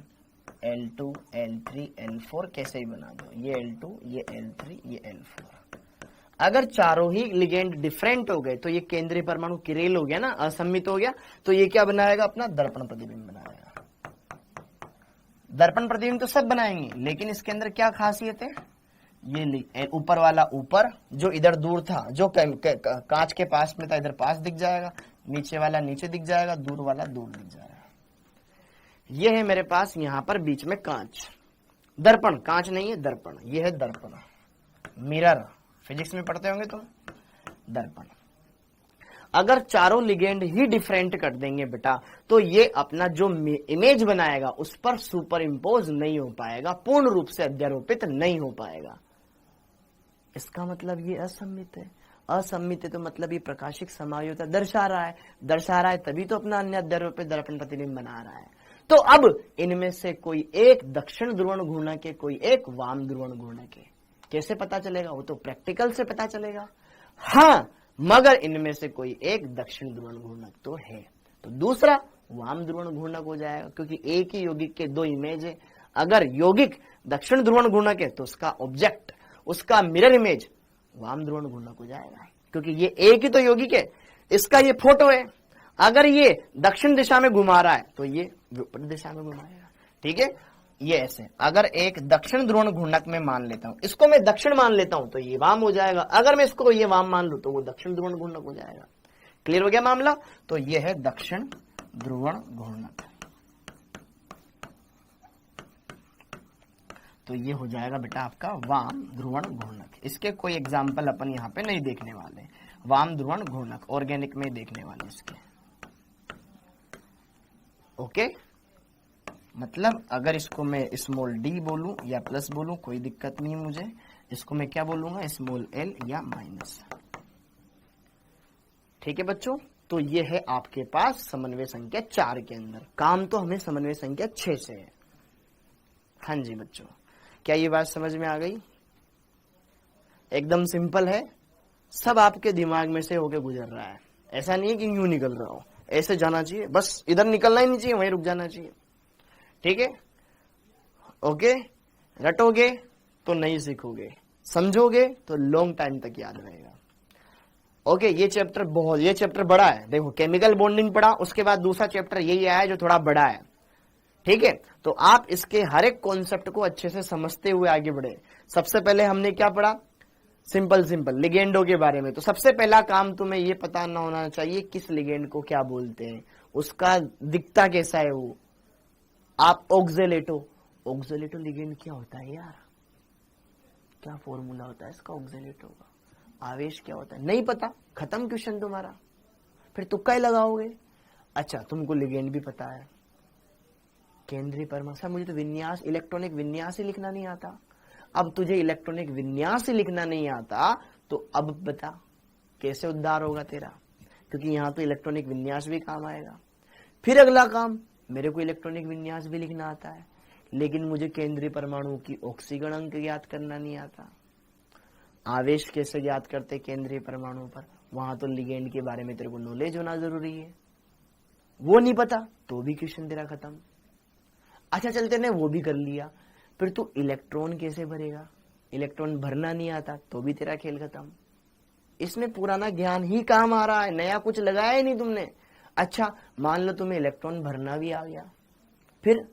L2, L3, L4, कैसे ही बना दो, ये L2, ये L3, ये L4। अगर चारों ही लिगेंड डिफरेंट हो गए तो ये केंद्रीय परमाणु किरेल हो गया ना, असम्मित हो गया, तो ये क्या बनाएगा, अपना दर्पण प्रतिबिंब बनाएगा। दर्पण प्रतिबिंब तो सब बनाएंगे, लेकिन इसके अंदर क्या खासियत है, ये ऊपर वाला ऊपर, जो इधर दूर था, जो कांच के पास में था, इधर पास दिख जाएगा, नीचे वाला नीचे दिख जाएगा, दूर वाला दूर दिख जाएगा। ये है मेरे पास यहाँ पर बीच में कांच, दर्पण, कांच नहीं है दर्पण, ये है दर्पण, मिरर, फिजिक्स में पढ़ते होंगे तुम, दर्पण। अगर चारों लिगेंड ही डिफरेंट कर देंगे बेटा, तो ये अपना जो इमेज बनाएगा उस पर सुपर इम्पोज नहीं हो पाएगा, पूर्ण रूप से अध्यारोपित नहीं हो पाएगा। इसका मतलब ये असम्मित है। असम्मित है तो मतलब ये प्रकाशिक समायोजकता दर्शा रहा है, तभी तो अपना अन्य अध्यारोपित दर्पण प्रतिबिंब बना रहा है। तो अब इनमें से कोई एक दक्षिण ध्रुवण घूर्णक है, कोई एक वाम ध्रुवण घूर्णक है, कैसे पता चलेगा, वो तो प्रैक्टिकल से पता चलेगा। हाँ, मगर इनमें से कोई एक दक्षिण ध्रुवण घूर्णक तो है, तो दूसरा वाम ध्रुवण घूर्णक हो जाएगा, क्योंकि एक ही यौगिक के 2 इमेज है। अगर यौगिक दक्षिण ध्रुवण घूर्णक है तो उसका ऑब्जेक्ट, उसका मिरर इमेज वाम ध्रुवण घूर्णक हो जाएगा, क्योंकि ये एक ही तो यौगिक है, इसका ये फोटो है। अगर ये दक्षिण दिशा में घुमा रहा है तो ये विपरीत दिशा में घुमाएगा। ठीक है, ये ऐसे, अगर एक दक्षिण ध्रुवण घूर्णक में मान लेता हूं, इसको मैं दक्षिण मान लेता हूं तो ये वाम हो जाएगा, अगर मैं इसको ये वाम मान लूं तो वो दक्षिण ध्रुवण घूर्णक हो जाएगा। क्लियर हो गया मामला? तो ये है दक्षिण ध्रुवण घूर्णक, तो ये हो जाएगा बेटा आपका वाम ध्रुवण घूर्णक। इसके कोई एग्जाम्पल अपन यहाँ पे नहीं देखने वाले, वाम ध्रुवण घूर्णक ऑर्गेनिक में देखने वाले इसके। ओके, मतलब अगर इसको मैं स्मॉल डी बोलूं या प्लस बोलूं कोई दिक्कत नहीं है मुझे, इसको मैं क्या बोलूंगा, स्मॉल एल या माइनस। ठीक है बच्चों, तो ये है आपके पास समन्वय संख्या 4 के अंदर। काम तो हमें समन्वय संख्या 6 से है। हाँ जी बच्चों, क्या ये बात समझ में आ गई? एकदम सिंपल है, सब आपके दिमाग में से होके गुजर रहा है। ऐसा नहीं है कि यूं निकल रहा हो, ऐसे जाना चाहिए, बस इधर निकलना ही नहीं चाहिए, वहीं रुक जाना चाहिए। ठीक है, ओके। रटोगे तो नहीं सीखोगे, समझोगे तो लॉन्ग टाइम तक याद रहेगा। ओके, ये चैप्टर बड़ा है। देखो, केमिकल बॉन्डिंग पढ़ा, उसके बाद दूसरा चैप्टर यही आया है जो थोड़ा बड़ा है। ठीक है, तो आप इसके हर एक कॉन्सेप्ट को अच्छे से समझते हुए आगे बढ़े। सबसे पहले हमने क्या पढ़ा, सिंपल लिगेंडो के बारे में। तो सबसे पहला काम तुम्हें ये पता ना होना चाहिए किस लिगेंड को क्या बोलते हैं, उसका दिखता कैसा है वो। आप ऑक्जेलेटो लिगेंड क्या होता है यार, क्या फॉर्मूला होता है इसका ऑक्जेलेटो का, आवेश क्या होता है, नहीं पता, खत्म क्वेश्चन तुम्हारा, फिर तुक्का ही लगाओगे। अच्छा, तुमको लिगेंड भी पता है, केंद्रीय परमाणु। मुझे तो विन्यास, इलेक्ट्रॉनिक विन्यास ही लिखना नहीं आता। अब तुझे इलेक्ट्रॉनिक विन्यास ही लिखना नहीं आता तो अब बता कैसे उद्धार होगा तेरा, क्योंकि यहां तो इलेक्ट्रॉनिक विन्यास भी काम आएगा। फिर अगला काम, मेरे को इलेक्ट्रॉनिक विन्यास भी लिखना आता है, लेकिन मुझे केंद्रीय परमाणु की ऑक्सीकरण अंक ज्ञात करना नहीं आता। आवेश कैसे ज्ञात करते केंद्रीय परमाणु पर, वहां तो लिगेंड के बारे में तेरे को नॉलेज होना जरूरी है, वो नहीं पता तो भी क्वेश्चन तेरा खत्म। अच्छा, चलते ने वो भी कर लिया, फिर तू इलेक्ट्रॉन कैसे भरेगा, इलेक्ट्रॉन भरना नहीं आता तो भी तेरा खेल खत्म। इसमें पुराना ज्ञान ही काम आ रहा है, नया कुछ लगाया ही नहीं तुमने। अच्छा, मान लो तुम्हें इलेक्ट्रॉन भरना भी आ गया, फिर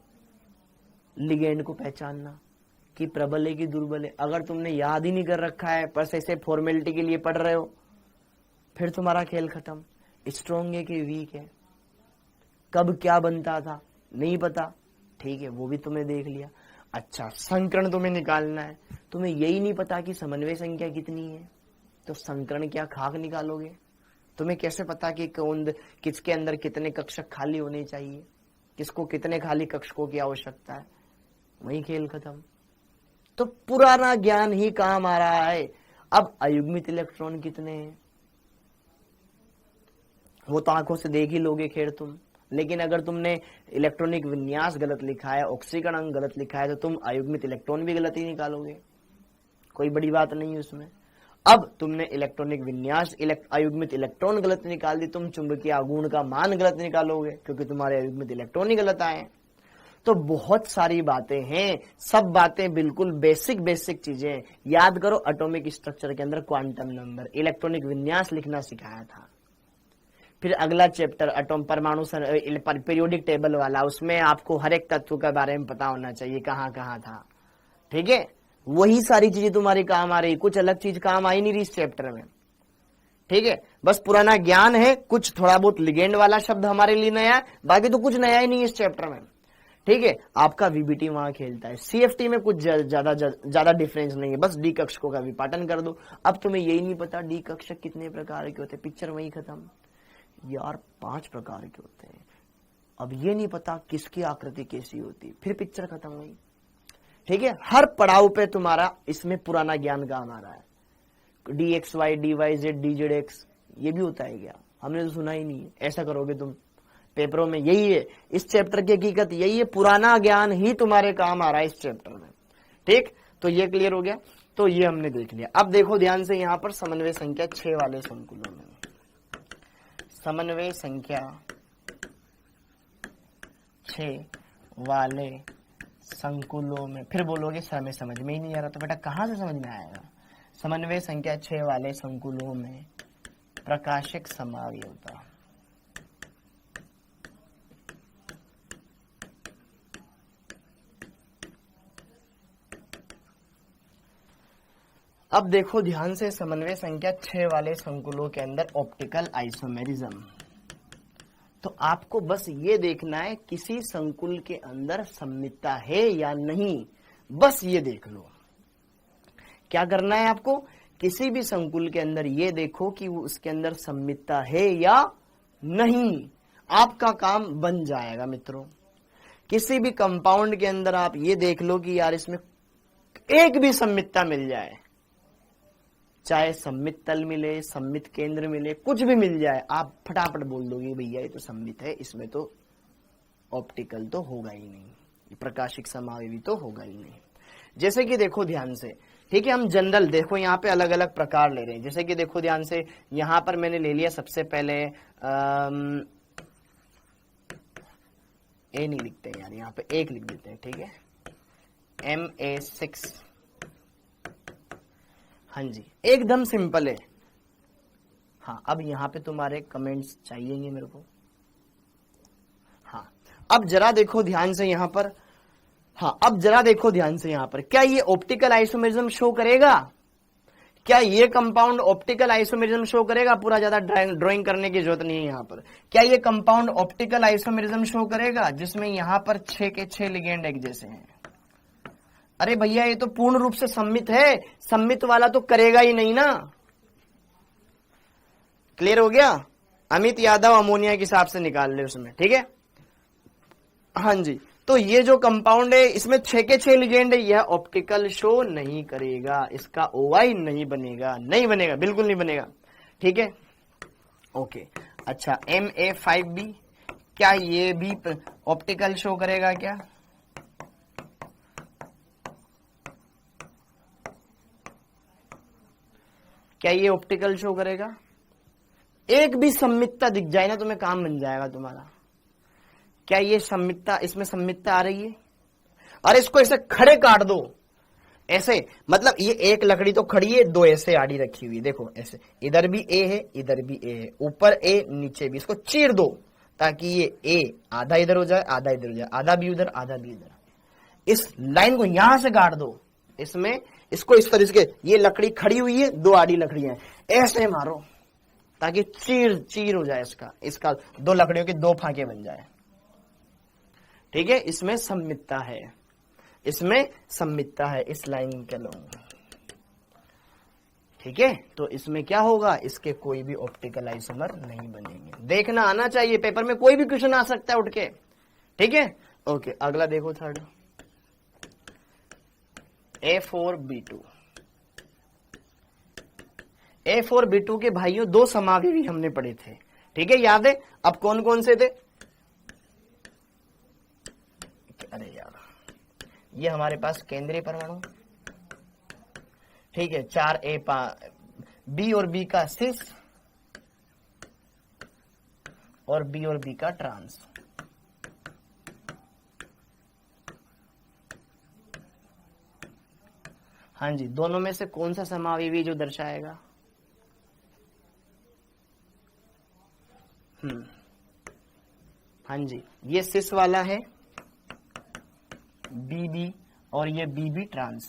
लिगेंड को पहचानना कि प्रबल है कि दुर्बल है, अगर तुमने याद ही नहीं कर रखा है, बस ऐसे फॉर्मेलिटी के लिए पढ़ रहे हो, फिर तुम्हारा खेल खत्म। स्ट्रॉन्ग है कि वीक है, कब क्या बनता था नहीं पता, ठीक है, वो भी तुमने देख लिया। अच्छा, संकरण तुम्हें निकालना है, तुम्हें यही नहीं पता कि समन्वय संख्या कितनी है, तो संकरण क्या खाक निकालोगे? तुम्हें कैसे पता कि कौन किसके अंदर कितने कक्षक खाली होने चाहिए, किसको कितने खाली कक्षकों की आवश्यकता है, वही खेल खत्म। तो पुराना ज्ञान ही काम आ रहा है। अब अयुग्मित इलेक्ट्रॉन कितने हैं वो तो आंखों से देख ही लोगे खैर तुम, लेकिन अगर तुमने इलेक्ट्रॉनिक विन्यास गलत लिखा है, ऑक्सीकरण अंक गलत लिखा है, तो तुम अयुग्मित इलेक्ट्रॉन भी गलत ही निकालोगे, कोई बड़ी बात नहीं है उसमें। अब तुमने इलेक्ट्रॉनिक विन्यास अयुग्मित इलेक्ट्रॉन गलत निकाल दी, तुम चुंबकीय आघूर्ण का मान गलत निकालोगे क्योंकि तुम्हारे अयुग्मित इलेक्ट्रॉन ही गलत आए। तो बहुत सारी बातें हैं, सब बातें बिल्कुल बेसिक चीजें याद करो। एटॉमिक स्ट्रक्चर के अंदर क्वांटम नंबर, इलेक्ट्रॉनिक विन्यास लिखना सिखाया था। फिर अगला चैप्टर एटॉम परमाणु पीरियोडिक टेबल वाला, उसमें आपको हर एक तत्व के बारे में पता होना चाहिए कहाँ कहाँ था। ठीक है, वही सारी चीजें तुम्हारी काम आ रही, कुछ अलग चीज काम आई नहीं रही इस चैप्टर में। ठीक है, बस पुराना ज्ञान है, कुछ थोड़ा बहुत लिगेंड वाला शब्द हमारे लिए नया है, बाकी तो कुछ नया ही नहीं है इस चैप्टर में। ठीक है, आपका वीबीटी वहां खेलता है, सीएफटी में कुछ ज्यादा डिफरेंस नहीं है, बस डी कक्षकों का विपाटन कर दो। अब तुम्हें यही नहीं पता डी कक्षक कितने प्रकार के होते, पिक्चर वही खत्म। यार 5 प्रकार के होते हैं, अब ये नहीं पता किसकी आकृति कैसी होती, फिर पिक्चर खत्म हुई। ठीक है, हर पड़ाव पे तुम्हारा इसमें पुराना ज्ञान काम आ रहा है। dxy dy z dz ये भी होता है क्या, हमने तो सुना ही नहीं है। ऐसा करोगे तुम पेपरों में, यही है इस चैप्टर की हकीकत, यही है, पुराना ज्ञान ही तुम्हारे काम आ रहा है इस चैप्टर में। ठीक, तो ये क्लियर हो गया, तो ये हमने देख लिया। अब देखो ध्यान से, यहाँ पर समन्वय संख्या 6 वाले संकुलों में, समन्वय संख्या 6 वाले संकुलों में, फिर बोलोगे सर में समझ में ही नहीं आ रहा, तो बेटा कहां से समझ में आएगा। समन्वय संख्या 6 वाले संकुलों में प्रकाशिक समावयवता, अब देखो ध्यान से, समन्वय संख्या 6 वाले संकुलों के अंदर ऑप्टिकल आइसोमेरिज्म। तो आपको बस ये देखना है किसी संकुल के अंदर सममितता है या नहीं, बस ये देख लो। क्या करना है आपको, किसी भी संकुल के अंदर ये देखो कि वो उसके अंदर सममितता है या नहीं, आपका काम बन जाएगा मित्रों। किसी भी कंपाउंड के अंदर आप ये देख लो कि यार इसमें एक भी सममितता मिल जाए, चाहे सम्मित तल मिले, सम्मित केंद्र मिले, कुछ भी मिल जाए, आप फटाफट बोल दोगे भैया ये तो सम्मित है, इसमें तो ऑप्टिकल तो होगा ही नहीं, प्रकाशिक समावयवी तो होगा ही नहीं। जैसे कि देखो ध्यान से, ठीक है, हम जनरल देखो यहाँ पे अलग अलग प्रकार ले रहे हैं। जैसे कि देखो ध्यान से, यहां पर मैंने ले लिया सबसे पहले ए नहीं लिखते हैं यार, यहाँ पे एक लिख देते हैं, ठीक है, MA6। हाँ जी, एकदम सिंपल है। हाँ, अब यहाँ पे तुम्हारे कमेंट्स चाहिएंगे मेरे को। हाँ, अब जरा देखो ध्यान से यहाँ पर। हाँ, अब जरा देखो ध्यान से यहाँ पर, क्या ये ऑप्टिकल आइसोमेरिज्म शो करेगा? क्या ये कंपाउंड ऑप्टिकल आइसोमेरिज्म शो करेगा? पूरा ज्यादा ड्राइंग करने की जरूरत नहीं है यहाँ पर। क्या ये कंपाउंड ऑप्टिकल आइसोमेरिज्म शो करेगा जिसमें यहाँ पर 6 के 6 लिगेंड एक जैसे हैं? अरे भैया, ये तो पूर्ण रूप से सममित है, सममित वाला तो करेगा ही नहीं ना। क्लियर हो गया? अमित यादव अमोनिया के हिसाब से निकाल ले उसमें, ठीक है। हाँ जी, तो ये जो कंपाउंड है इसमें 6 के 6 लिगेंड है, यह ऑप्टिकल शो नहीं करेगा, इसका OI नहीं बनेगा, नहीं बनेगा, बिल्कुल नहीं बनेगा, ठीक है। ओके, अच्छा, MA5B, क्या ये भी ऑप्टिकल शो करेगा क्या? क्या ये ऑप्टिकल शो करेगा? एक भी सम्मितता दिख जाए ना तुम्हें, काम बन जाएगा तुम्हारा। क्या ये सम्मितता, इसमें सम्मितता आ रही है? अरे इसको ऐसे खड़े काट दो, ऐसे, मतलब ये एक लकड़ी तो खड़ी है, दो ऐसे आड़ी रखी हुई, देखो ऐसे, इधर भी ए है, इधर भी ए है, ऊपर ए नीचे भी, इसको चीर दो ताकि ये ए आधा इधर हो जाए, आधा इधर हो जाए, आधा भी उधर, आधा भी इधर। इस लाइन को यहां से काट दो, इसमें इसको इस तरह से, ये लकड़ी खड़ी हुई है, दो आड़ी लकड़ियां, ऐसे मारो ताकि चीर चीर हो जाए इसका दो लकड़ियों के दो फांके बन जाए, ठीक है। इसमें सम्मितता है, इसमें सम्मितता है, इस लाइन के लोग, ठीक है। तो इसमें क्या होगा, इसके कोई भी ऑप्टिकल आइसोमर नहीं बनेंगे। देखना आना चाहिए, पेपर में कोई भी क्वेश्चन आ सकता है उठ के, ठीक है। ओके, अगला देखो, थर्ड, A4B2। A4B2 के भाइयों दो समावयवी हमने पढ़े थे, ठीक है, याद है? अब कौन कौन से थे? अरे यार, ये हमारे पास केंद्रीय परमाणु, ठीक है, 4A B और B का सिस और B और B का ट्रांस। हाँ जी, दोनों में से कौन सा समावयवी जो दर्शाएगा? हाँ जी, ये सिस वाला है BB और ये BB ट्रांस।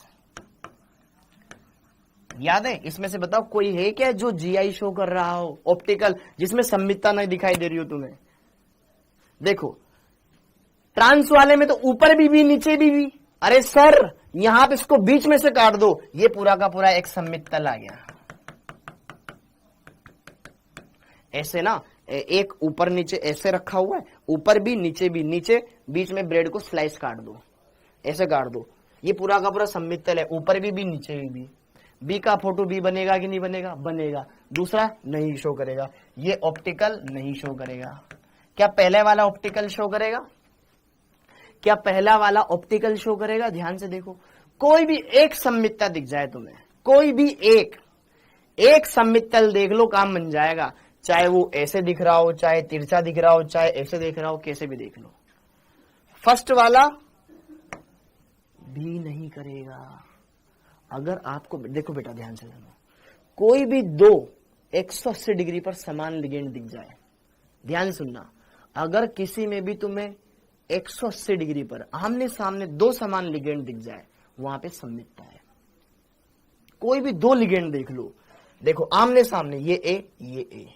याद है? इसमें से बताओ कोई है क्या जो GI शो कर रहा हो ऑप्टिकल, जिसमें सम्मितता नहीं दिखाई दे रही हो तुम्हें? देखो, ट्रांस वाले में तो ऊपर भी नीचे भी। अरे सर, यहां पे इसको बीच में से काट दो, ये पूरा का पूरा एक सम्मित तल आ गया। ऐसे ना, एक ऊपर नीचे ऐसे रखा हुआ है, ऊपर भी नीचे भी, नीचे बीच में ब्रेड को स्लाइस काट दो, ऐसे काट दो, ये पूरा का पूरा सम्मित तल है, ऊपर भी नीचे भी। बी का फोटो बी बनेगा कि नहीं बनेगा? बनेगा। दूसरा नहीं शो करेगा, ये ऑप्टिकल नहीं शो करेगा। क्या पहले वाला ऑप्टिकल शो करेगा? क्या पहला वाला ऑप्टिकल शो करेगा? ध्यान से देखो, कोई भी एक सम्मितता दिख जाए तुम्हें, कोई भी एक सम्मित तल देख लो, काम बन जाएगा। चाहे वो ऐसे दिख रहा हो, चाहे तिरछा दिख रहा हो, चाहे ऐसे दिख रहा हो, कैसे भी देख लो। फर्स्ट वाला भी नहीं करेगा। अगर आपको देखो बेटा, ध्यान से सुनो, कोई भी दो 180 डिग्री पर समान लिगेंड दिख जाए, ध्यान सुनना, अगर किसी में भी तुम्हें 180 डिग्री पर आमने सामने दो समान लिगेंड दिख जाए, वहां पे सम्मितता है। कोई भी दो लिगेंड देख लो, देखो आमने सामने, ये ए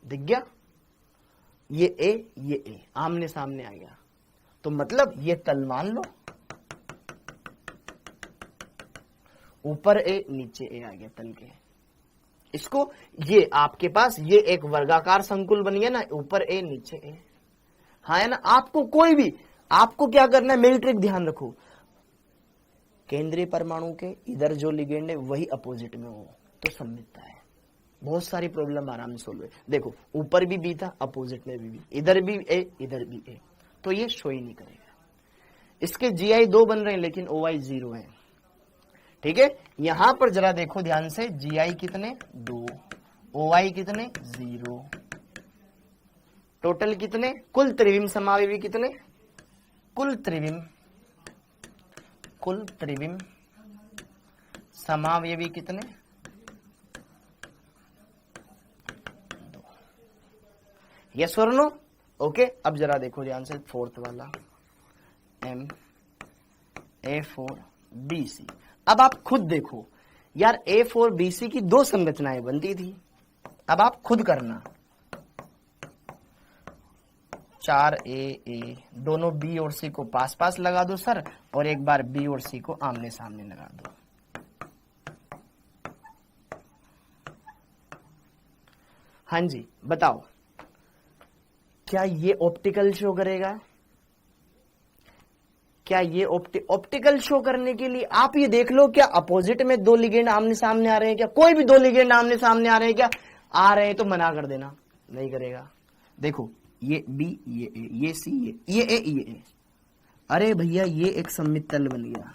दिख गया, ये ए आमने सामने आ गया, तो मतलब ये तल मान लो, ऊपर ए नीचे ए आ गया तल के। इसको ये आपके पास ये एक वर्गाकार संकुल बन गया ना, ऊपर ए नीचे ए, हाँ है ना। आपको कोई भी, आपको क्या करना है, मेरी ट्रिक ध्यान रखो, केंद्रीय परमाणु के इधर जो लिगेंड है वही अपोजिट में हो तो सम्मितता है। बहुत सारी प्रॉब्लम आराम से सोल्व है। देखो, ऊपर भी बी था, अपोजिट में भी, इधर भी ए इधर भी ए, तो ये शो ही नहीं करेगा। इसके GI 2 बन रहे हैं लेकिन OI 0 है, ठीक है, यहां पर जरा देखो ध्यान से, GI कितने 2, OI कितने 0, टोटल कितने, कुल त्रिविम समावयवी कितने, कुल त्रिविम समावयवी कितने 2। यस और नो? ओके, अब जरा देखो ध्यान से फोर्थ वाला MA4BC। अब आप खुद देखो यार, A4BC की 2 संरचनाएं बनती थी, अब आप खुद करना। 4AA, दोनों B और C को पास पास लगा दो सर, और एक बार B और C को आमने सामने लगा दो। हाँ जी, बताओ क्या ये ऑप्टिकल शो करेगा? क्या ये ऑप्टिकल शो करने के लिए आप ये देख लो, क्या अपोजिट में 2 लिगेंड आमने सामने आ रहे हैं क्या? कोई भी 2 लिगेंड आमने सामने आ रहे हैं क्या? आ रहे हैं तो मना कर देना, नहीं करेगा। देखो ये B, ये A, ये C, ये A, ये A। अरे भैया ये एक सममित तल बन गया,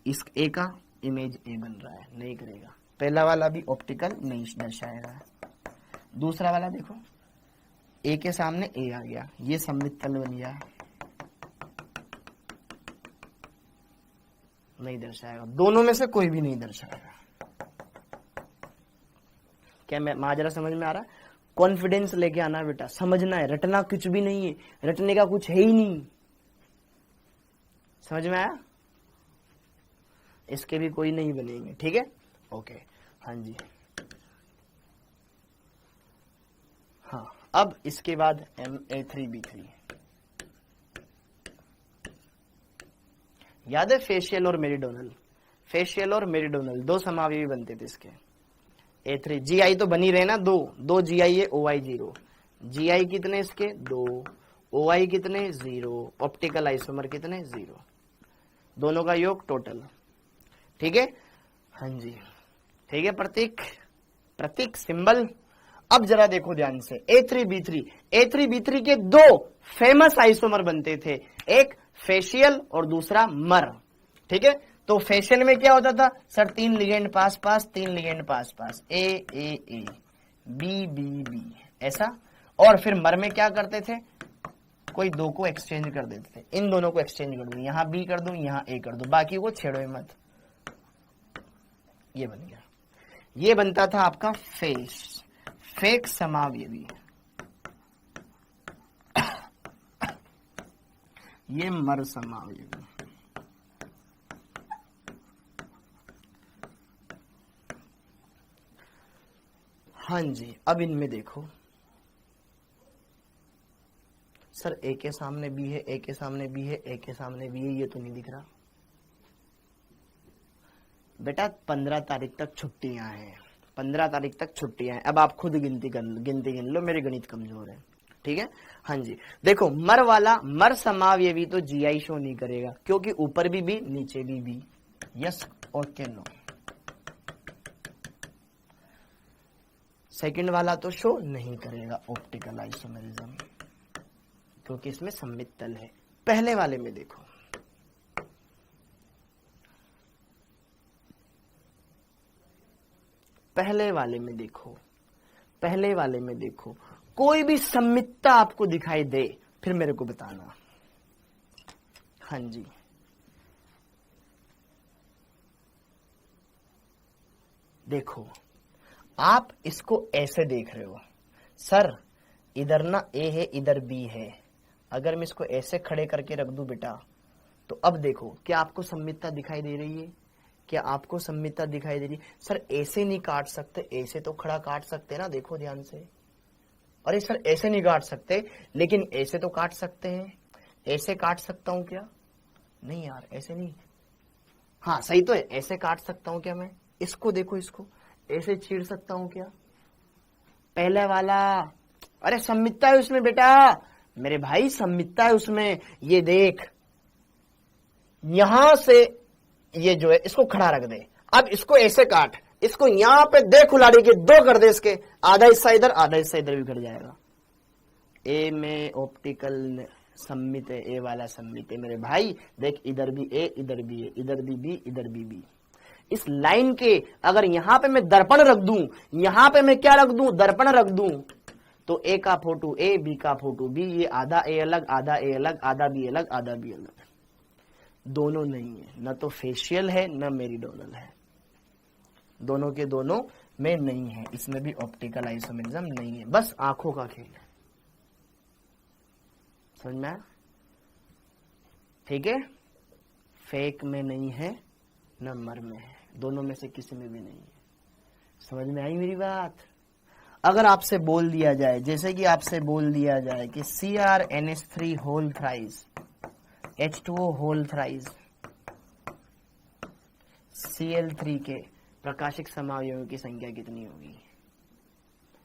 इस A का इमेज A बन रहा है, नहीं करेगा। पहला वाला भी ऑप्टिकल नहीं दर्शाएगा। दूसरा वाला देखो, A के सामने A आ गया, ये सममित तल बन गया, नहीं दर्शाएगा। दोनों में से कोई भी नहीं दर्शाएगा। क्या मैं माजरा समझ में आ रहा? कॉन्फिडेंस लेके आना बेटा, समझना है, रटना कुछ भी नहीं है, रटने का कुछ है ही नहीं। समझ में आया? इसके भी कोई नहीं बनेंगे, ठीक है, ओके। हाँ जी, हाँ, अब इसके बाद MA3B3। याद है फेशियल और मेरिडोनल? फेशियल और मेरिडोनल 2 समावयवी बनते थे इसके। A3 GI तो बनी रहे ना, 2 GI है, OI 0। GI कितने इसके 2, OI कितने 0, ऑप्टिकल आइसोमर कितने 0, दोनों का योग टोटल, ठीक है। हाँ जी, ठीक है, प्रतीक सिंबल। अब जरा देखो ध्यान से, A3B3 के 2 फेमस आइसोमर बनते थे, एक फेशियल और दूसरा मर, ठीक है। तो फेशियल में क्या होता था sir, 3 ligand pass pass, 3 ligand pass pass, A B ऐसा। और फिर मर में क्या करते थे, कोई 2 को एक्सचेंज कर देते थे, इन दोनों को एक्सचेंज कर दूं, यहां B कर दूं, यहां A कर दूं, बाकी को छेड़ो मत। ये बन गया, ये बनता था आपका फेक समावयवी, ये मर समावयवी। हाँ जी, अब इनमें देखो सर, A के सामने B है, A के सामने B है, A के सामने B है, ये तो नहीं दिख रहा बेटा। 15 तारीख तक छुट्टियां हैं, 15 तारीख तक छुट्टियां हैं। अब आप खुद गिनती गिन लो, मेरे गणित कमजोर है, ठीक है। हाँ जी, देखो मर वाला, मर समावयवी तो GI शो नहीं करेगा, क्योंकि ऊपर भी B नीचे भी B। यस और के नो। सेकंड वाला तो शो नहीं करेगा ऑप्टिकल आइसोमेरिज्म, क्योंकि इसमें सममित तल है। पहले वाले में देखो, पहले वाले में देखो कोई भी सममितता आपको दिखाई दे, फिर मेरे को बताना। हाँ जी, देखो आप इसको ऐसे देख रहे हो सर, इधर ना A है, इधर B है। अगर मैं इसको ऐसे खड़े करके रख दूं बेटा, तो अब देखो क्या आपको सममितता दिखाई दे रही है? क्या आपको सममितता दिखाई दे रही है? सर ऐसे नहीं काट सकते, ऐसे तो खड़ा काट सकते ना, देखो ध्यान से। अरे सर ऐसे नहीं काट सकते, लेकिन ऐसे तो काट सकते हैं। ऐसे काट सकता हूं क्या? नहीं यार, ऐसे नहीं। हाँ सही तो है, ऐसे काट सकता हूं क्या मैं? इसको देखो, इसको ऐसे चीर सकता हूं क्या? पहले वाला, अरे सममितता है उसमें बेटा, मेरे भाई सममितता है उसमें। ये देख, यहां से ये जो है इसको खड़ा रख दे, अब इसको ऐसे काट, इसको यहां पे दे खुलाड़ी के 2 कर दे, इसके आधा हिस्सा इधर आधा हिस्सा इधर भी कट जाएगा। ए में ऑप्टिकल सममित है, ए वाला सममित है मेरे भाई। देख इधर भी ए, इधर भी ए, इधर भी बी, इधर भी बी। इस लाइन के अगर यहां पे मैं दर्पण रख दूं, यहां पे मैं क्या रख दूं, दर्पण रख दूं, तो ए का फोटो ए, बी का फोटो बी, ये आधा ए अलग, आधा ए अलग, आधा बी अलग, आधा बी अलग, दोनों नहीं है। न तो फेशियल है न मेरीडोनल है, दोनों के दोनों में नहीं है। इसमें भी ऑप्टिकल आइसोमेरिज्म नहीं है, बस आंखों का खेल है। समझ में आया? ठीक है, फेक में नहीं है न मर में है, दोनों में से किसी में भी नहीं है। समझ में आई मेरी बात? अगर आपसे बोल दिया जाए, जैसे कि आपसे बोल दिया जाए कि CrNH3 whole thrice, H2O whole thrice, Cl3 के प्रकाशिक समावयवों की संख्या कितनी होगी?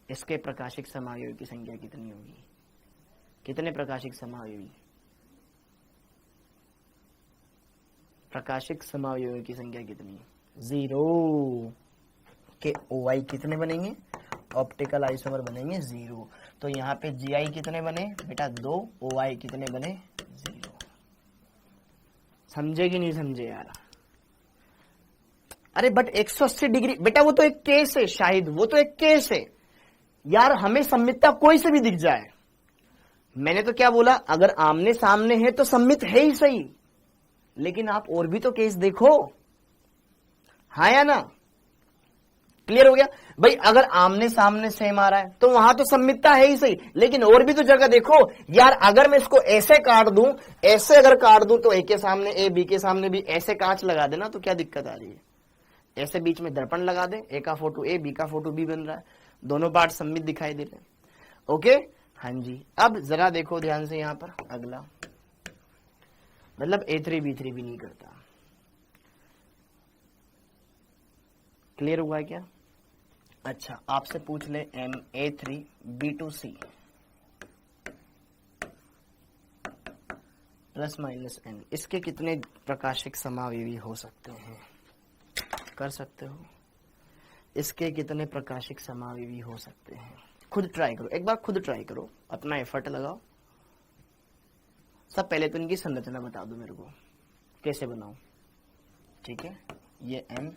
इसके प्रकाशिक समावयव की संख्या कितनी होगी? कितने प्रकाशिक समावयवी? प्रकाशिक समावयवों की संख्या कितनी? 0 के OI कितने बनेंगे? ऑप्टिकल आइसोमर बनेंगे 0। तो यहाँ पे GI कितने बने बेटा? 2। OI कितने बने? 0। समझे कि नहीं समझे यार? अरे बट 180 डिग्री बेटा वो तो एक केस है शाहिद, वो तो एक केस है यार। हमें सम्मितता कोई से भी दिख जाए, मैंने तो क्या बोला, अगर आमने सामने है तो सम्मित है ही सही, लेकिन आप और भी तो केस देखो, हाँ या ना? क्लियर हो गया भाई? अगर आमने सामने सेम आ रहा है तो वहां तो सम्मितता है ही सही, लेकिन और भी तो जगह देखो यार। अगर मैं इसको ऐसे काट दूं, ऐसे अगर काट दूं, तो ए के सामने ए, बी के सामने भी ऐसे कांच लगा देना, तो क्या दिक्कत आ रही है? ऐसे बीच में दर्पण लगा दे, ए का फोटो ए, बी का फोटो बी बन रहा है, दोनों पार्ट सम्मित दिखाई दे रहे हैं। ओके, हाँ जी। अब जरा देखो ध्यान से यहां पर अगला, मतलब A3 B3 भी नहीं करता। क्लियर हुआ है क्या? अच्छा, आपसे पूछ ले MA3 B2C plus minus n, इसके कितने प्रकाशिक समावयवी हो सकते हैं? कर सकते हो? इसके कितने प्रकाशिक समावयवी हो सकते हैं? खुद ट्राई करो, एक बार खुद ट्राई करो, अपना एफर्ट लगाओ। सब पहले तो इनकी संरचना बता दो मेरे को, कैसे बनाओ। ठीक है, ये M,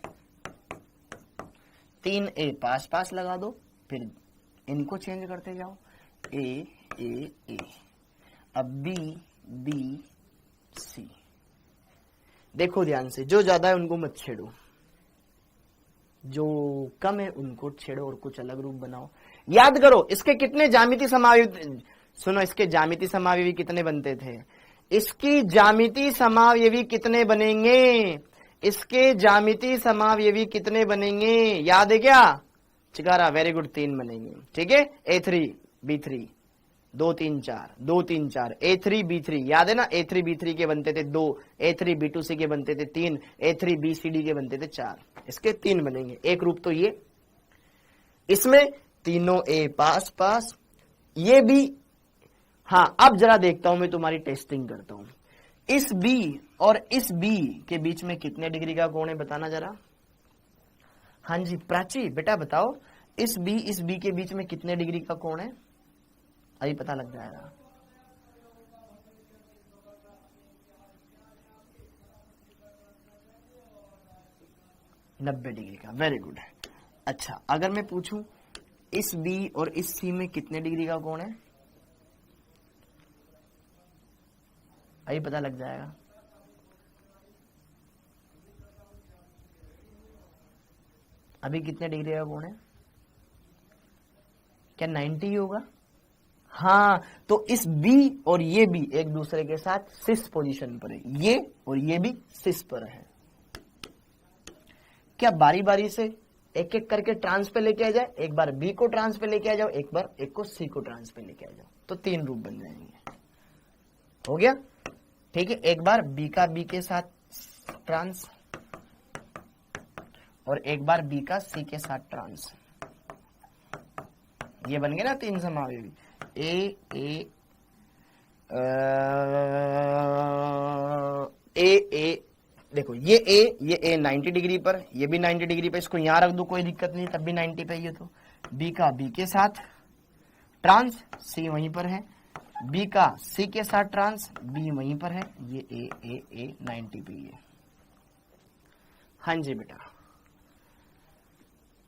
3A पास पास लगा दो, फिर इनको चेंज करते जाओ, A A A, अब B B C। देखो ध्यान से, जो ज्यादा है उनको मत छेड़ो, जो कम है उनको छेड़ो और कुछ अलग रूप बनाओ। याद करो इसके कितने ज्यामिति समावयवी, सुनो इसके ज्यामिति समावयवी कितने बनते थे? इसकी ज्यामिति समावयवी कितने बनेंगे? इसके ज्यामिति समावयवी कितने बनेंगे? याद है क्या? चिकारा, वेरी गुड, 3 बनेंगे। ठीक है, A3 B3 2 3 4 2 3 4, A3 B3 याद है ना? A3 B3 के बनते थे 2, A3 B2C के बनते थे 3, A3 BCD के बनते थे 4, इसके 3 बनेंगे। एक रूप तो ये, इसमें तीनों A पास पास, ये भी। हाँ, अब जरा देखता हूं मैं, तुम्हारी टेस्टिंग करता हूं। इस B और इस B के बीच में कितने डिग्री का कोण है, बताना जरा। हाँ जी प्राची बेटा बताओ, इस B के बीच में कितने डिग्री का कोण है? अभी पता लग जाएगा। नब्बे डिग्री का, वेरी गुड। अच्छा, अगर मैं पूछूं इस B और इस C में कितने डिग्री का कोण है? अभी पता लग जाएगा। अभी कितने डिग्री का कोण है? क्या 90 ही होगा? हाँ, तो इस B और ये B एक दूसरे के साथ सिस पोजीशन पर है, ये और ये भी सिस पर है। क्या बारी बारी से एक एक करके ट्रांस पे लेके आ जाए? एक बार B को ट्रांस पे लेके आ जाओ, एक बार एक को C को ट्रांस पे लेके आ जाओ, तो 3 रूप बन जाएंगे। हो गया? ठीक है, एक बार B का B के साथ ट्रांस और एक बार B का C के साथ ट्रांस, ये बन गए ना 3 समावयवी। ए देखो, ये A 90 डिग्री पर, ये भी 90 डिग्री पर, इसको यहां रख दो कोई दिक्कत नहीं, तब भी 90 पे। ये तो B का B के साथ ट्रांस, C वहीं पर है, बी का सी के साथ ट्रांस, बी वहीं पर है, ये ए 90 पे है। हाँ जी बेटा,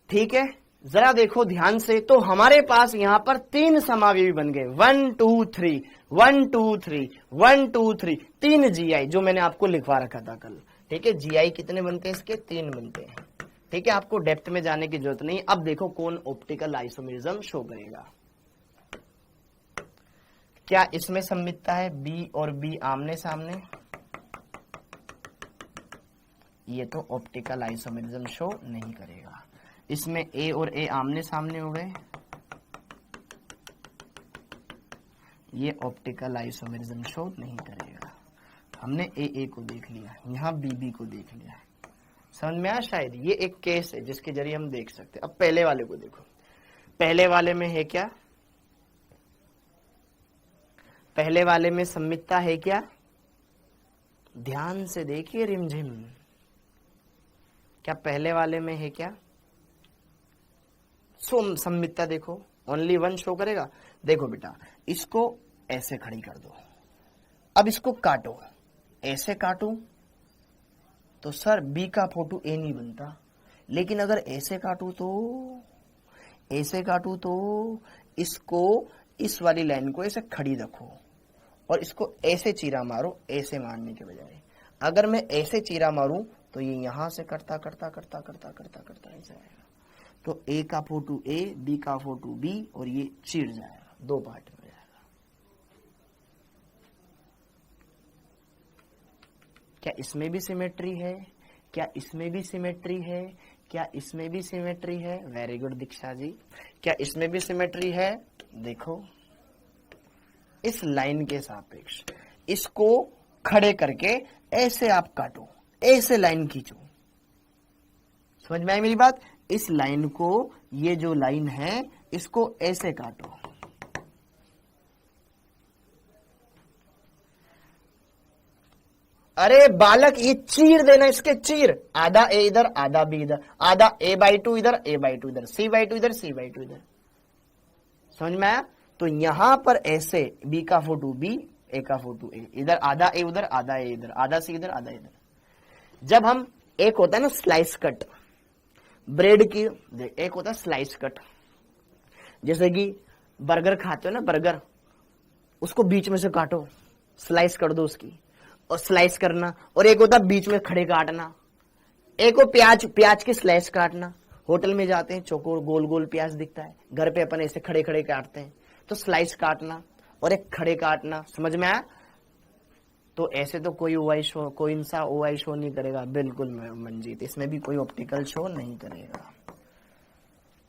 ठीक है। जरा देखो ध्यान से, तो हमारे पास यहां पर 3 समावयवी बन गए, 1 2 3 1 2 3 1 2 3, 3 जीआई जो मैंने आपको लिखवा रखा था कल। ठीक है, जीआई कितने बनते हैं इसके? 3 बनते हैं। ठीक है, आपको डेप्थ में जाने की जरूरत नहीं। अब देखो कौन ऑप्टिकल आइसोमेरिज्म शो करेगा। क्या इसमें सममितता है? बी और बी आमने सामने, ये तो ऑप्टिकल आइसोमेरिज्म शो नहीं करेगा। इसमें ए और ए आमने सामने हो गए, ये ऑप्टिकल आइसोमेरिज्म शो नहीं करेगा। हमने ए को देख लिया, यहां बी को देख लिया। समझ में आया? शायद ये एक केस है जिसके जरिए हम देख सकते हैं। अब पहले वाले को देखो, पहले वाले में है क्या? पहले वाले में सममितता है क्या? ध्यान से देखिए रिमझिम, क्या पहले वाले में है क्या? सममितता देखो, ओनली 1 शो करेगा। देखो बेटा, इसको ऐसे खड़ी कर दो, अब इसको काटो, ऐसे काटूं तो सर बी का फोटो ए नहीं बनता, लेकिन अगर ऐसे काटूं तो, ऐसे काटूं तो इसको, इस वाली लाइन को ऐसे खड़ी रखो और इसको ऐसे चीरा मारो, ऐसे मारने के बजाय। अगर मैं ऐसे चीरा मारूं तो ये यहां से करता करता करता करता करता करता ऐसे आएगा, तो ए का फोटो ए, बी का फोटो बी, और ये चिड़ जाएगा, 2 पार्ट में जाएगा। क्या इसमें भी सिमेट्री है? क्या इसमें भी सिमेट्री है? क्या इसमें भी सिमेट्री है? Very good Diksha ji. क्या इसमें भी सिमेट्री है? देखो, इस लाइन के सापेक्ष इसको खड़े करके ऐसे आप काटो, ऐसे लाइन खींचो। समझ में आई मेरी बात? इस लाइन को, ये जो लाइन है इसको ऐसे काटो, अरे बालक ये चीर देना, इसके चीर, आधा ए इधर आधा बी इधर, आधा a/2 इधर a/2 इधर, c/2 इधर c/2 इधर। समझ में आया? तो यहां पर ऐसे बी का फोटो बी, ए का फोटो ए, इधर आधा ए उधर आधा ए इधर, आधा सी इधर आधा इधर। जब हम, एक होता है ना स्लाइस कट ब्रेड की, एक होता है स्लाइस कट, जैसे कि बर्गर खाते हो ना, बर्गर, उसको बीच में से काटो, स्लाइस कर दो उसकी, और स्लाइस करना। और एक होता है बीच में खड़े काटना, एक को प्याज की स्लाइस काटना। होटल में जाते हैं, चौकोर गोल गोल प्याज दिखता है, घर पे अपन ऐसे खड़े खड़े काटते हैं, तो स्लाइस काटना और एक खड़े काटना। समझ में आया? तो ऐसे तो कोई ओआई शो, कोई इंसान ओआई शो नहीं करेगा। बिल्कुल मंजीत, इसमें भी कोई ऑप्टिकल शो नहीं करेगा।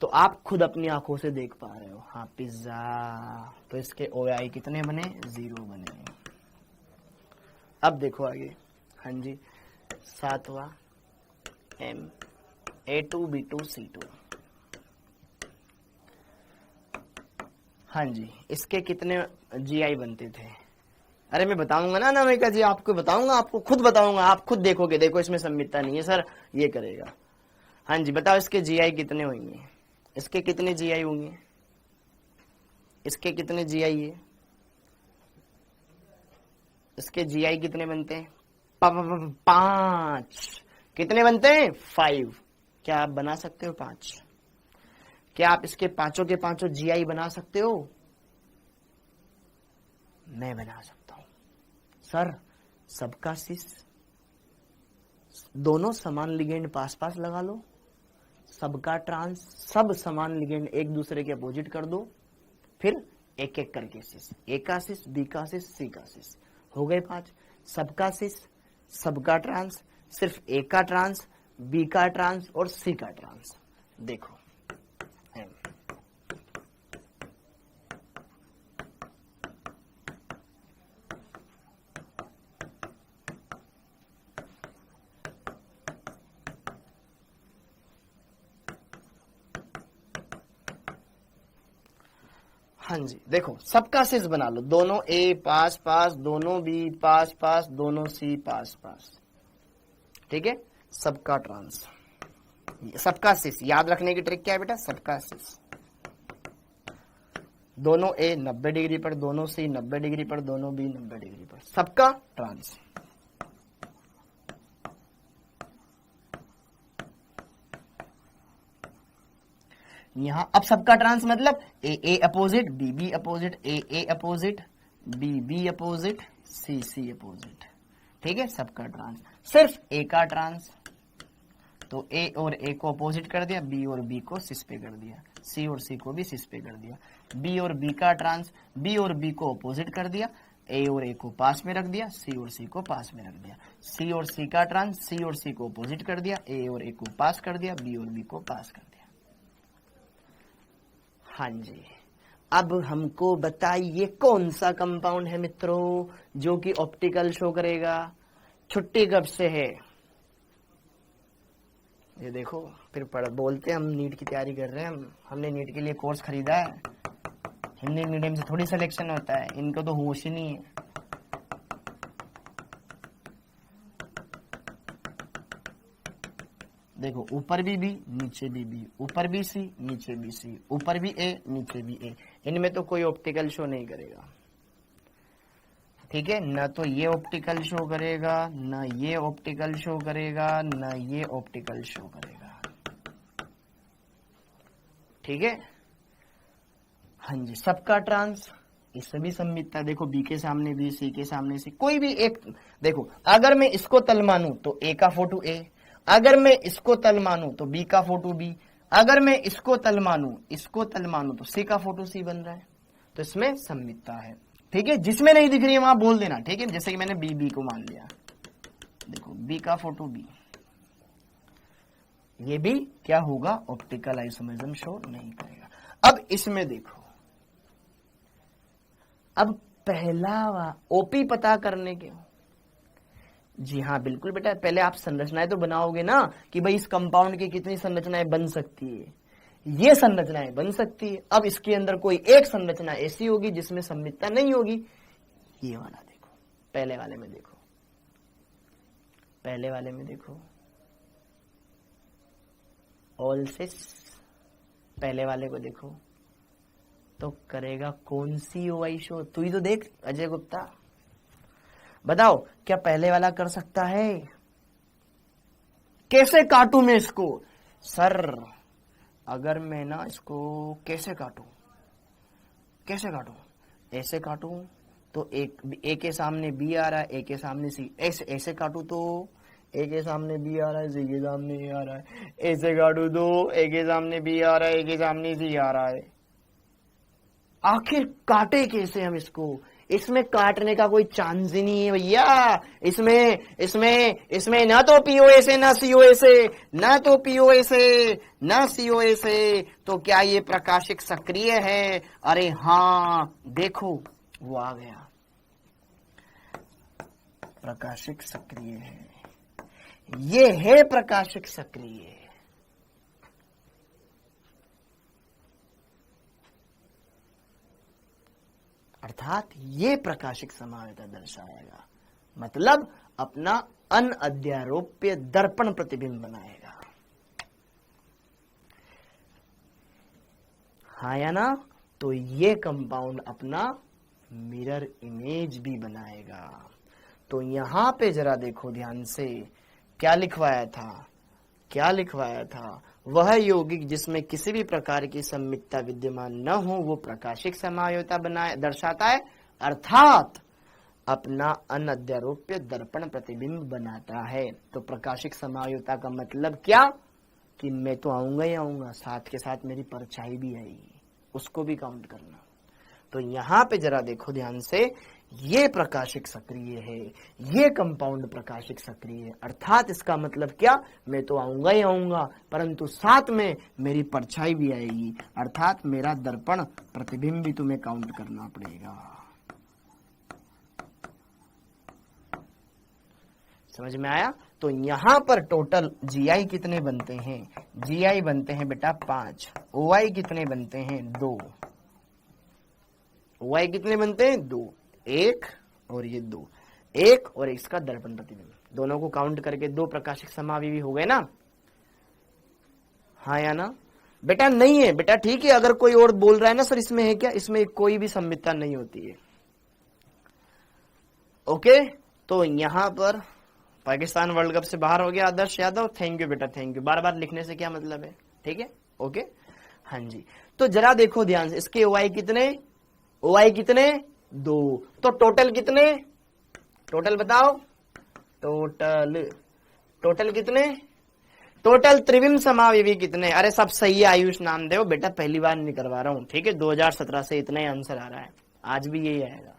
तो आप खुद अपनी आंखों से देख पा रहे हो। हाँ पिज्जा, तो इसके ओआई कितने बने? 0 बने। अब देखो आगे, हाँ जी, 7वां M A2 B2 C2। हाँ जी, इसके कितने GI बनते थे? अरे मैं बताऊंगा ना नमिका जी, आपको बताऊंगा, आपको खुद बताऊंगा, आप खुद देखोगे। देखो इसमें सममितता नहीं है सर, ये करेगा। हाँ जी, बताओ इसके GI कितने होंगे? इसके कितने GI होंगे? इसके कितने GI है? इसके GI कितने बनते हैं? 5। कितने बनते हैं? 5। क्या आप बना सकते हो 5? क्या आप इसके पांचों के पांचों GI बना सकते हो? मैं बना सकता हूं सर। सबका सिस, दोनों समान लिगेंड पास पास लगा लो, सबका ट्रांस, सब समान लिगेंड एक दूसरे के अपोजिट कर दो, फिर एक एक करके सिस, ए का सिस, बी का सिस, सी का सिस, हो गए 5। सबका सिस, सबका ट्रांस, सिर्फ ए का ट्रांस, बी का ट्रांस और सी का ट्रांस। देखो हाँ जी, देखो सबका सिस बना लो, दोनों ए पास पास, दोनों बी पास पास, दोनों सी पास पास। ठीक है, सबका ट्रांस, सबका सिस। याद रखने की ट्रिक क्या है बेटा? सबका सिस। दोनों ए 90 डिग्री पर, दोनों सी 90 डिग्री पर, दोनों बी 90 डिग्री पर, सबका ट्रांस। यहां अब सबका ट्रांस मतलब ए opposite, be opposite, A opposite, be opposite, C opposite. ठीक है, सबका ट्रांस। सिर्फ ए का ट्रांस, तो ए और ए को अपोजिट कर दिया, बी और बी को सिस पे कर दिया, सी और सी को भी सिस पे कर दिया। बी और बी का ट्रांस, बी और बी को अपोजिट कर दिया, ए और ए को पास में रख दिया, सी और सी को पास में रख दिया। सी और सी का ट्रांस, सी और सी को अपोजिट कर दिया, ए और ए को पास कर दिया, बी और बी को पास कर दिया। हाँ जी, अब हमको बताइए कौन सा कंपाउंड है मित्रों जो कि ऑप्टिकल शो करेगा। छुट्टी कब से है? ये देखो, फिर बोलते हम नीट की तैयारी कर रहे हैं, हमने नीट के लिए कोर्स खरीदा है। हिंदी मीडियम से थोड़ी सिलेक्शन होता है, इनको तो होश ही नहीं है। देखो, ऊपर भी बी, नीचे भी बी, ऊपर भी सी, नीचे भी सी, ऊपर भी ए, नीचे भी ए, इनमें तो कोई ऑप्टिकल शो नहीं करेगा। ठीक है, न तो ये ऑप्टिकल शो करेगा, न ये ऑप्टिकल शो करेगा, न ये ऑप्टिकल शो करेगा। ठीक है, हाँ जी, सबका ट्रांस, इससे भी सम्मितता। देखो, बी के सामने बी, सी के सामने सी, कोई भी एक। देखो, अगर मैं इसको तल मानूं तो ए का फोटो ए, अगर मैं इसको तल मानूं तो बी का फोटो बी, अगर मैं इसको तल मानूं तो सी का फोटो सी बन रहा है। तो इसमें सम्मितता है। ठीक है, जिसमें नहीं दिख रही है वहां बोल देना। ठीक है, जैसे कि मैंने बी को मान लिया। देखो, बी का फोटो बी, ये भी क्या होगा? ऑप्टिकल आइसोमेरिज्म शो नहीं करेगा। अब इसमें देखो, अब पहला ओपी पता करने के। जी हाँ, बिल्कुल बेटा, पहले आप संरचनाएं तो बनाओगे ना कि भाई इस कंपाउंड की कितनी संरचनाएं बन सकती है। ये संरचनाएं बन सकती है। अब इसके अंदर कोई एक संरचना ऐसी होगी जिसमें सम्मितता नहीं होगी। ये वाला देखो, पहले वाले में देखो, पहले वाले में देखो, ऑल सिस, पहले वाले को देखो तो करेगा कौन सी ओआई शो? तू ही तो देख अजय गुप्ता, बताओ क्या पहले वाला कर सकता है? कैसे काटूं मैं इसको? सर, अगर मैं ना इसको कैसे काटूं, ऐसे काटूं तो ए के सामने बी आ रहा है, ए के सामने सी, ऐसे काटूं तो ए के सामने बी आ रहा है, सी के सामने ए आ रहा है, ऐसे काटूं तो ए के सामने बी आ रहा है, ए के सामने सी आ रहा है। आखिर काटे कैसे हम इसको? इसमें काटने का कोई चांस ही नहीं है भैया। इसमें ना तो पीओए से, ना सीओए से, ना तो पीओए से, ना सीओए से, तो क्या ये प्रकाशिक सक्रिय है? अरे हाँ, देखो वो आ गया, प्रकाशिक सक्रिय है। ये है प्रकाशिक सक्रिय। अर्थात ये प्रकाशिक समावेता दर्शाएगा, मतलब अपना अनअध्यारोप्य दर्पण प्रतिबिंब बनाएगा। हाँ या ना? तो ये कंपाउंड अपना मिरर इमेज भी बनाएगा। तो यहां पे जरा देखो ध्यान से, क्या लिखवाया था? वह यौगिक जिसमें किसी भी प्रकार की सम्मितता विद्यमान न हो वो प्रकाशिक समायोता दर्शाता है, अर्थात अपना अनध्यारोप्य दर्पण प्रतिबिंब बनाता है। तो प्रकाशिक समायोता का मतलब क्या? कि मैं तो आऊंगा ही आऊंगा, साथ के साथ मेरी परछाई भी आएगी, उसको भी काउंट करना। तो यहां पे जरा देखो ध्यान से, ये प्रकाशिक सक्रिय है, ये कंपाउंड प्रकाशिक सक्रिय है, अर्थात इसका मतलब क्या? मैं तो आऊंगा ही आऊंगा, परंतु साथ में मेरी परछाई भी आएगी, अर्थात मेरा दर्पण प्रतिबिंब भी तुम्हें काउंट करना पड़ेगा। समझ में आया? तो यहां पर टोटल जीआई कितने बनते हैं? जीआई बनते हैं बेटा 5, ओआई कितने बनते हैं? 2। ओआई कितने बनते हैं? 2, 1 और ये 2, 1 और इसका दर्पण प्रतिबिंब, दोनों को काउंट करके 2 प्रकाशिक समावयवी हो गए ना? हाँ या ना? बेटा नहीं है बेटा, ठीक है। अगर कोई और बोल रहा है ना सर इसमें है क्या, इसमें कोई भी संवित्ता नहीं होती है। ओके, तो यहां पर पाकिस्तान वर्ल्ड कप से बाहर हो गया आदर्श यादव। थैंक यू बेटा, थैंक यू। बार बार लिखने से क्या मतलब है, ठीक है, ओके। हाँ जी, तो जरा देखो ध्यान से, इसके ओआई कितने, ओआई कितने 2, तो टोटल कितने, टोटल बताओ, टोटल कितने, टोटल त्रिविम समावयवी कितने। अरे सब सही है आयुष नामदेव बेटा, पहली बार नहीं करवा रहा हूं, ठीक है। 2017 से इतना ही आंसर आ रहा है, आज भी यही आएगा,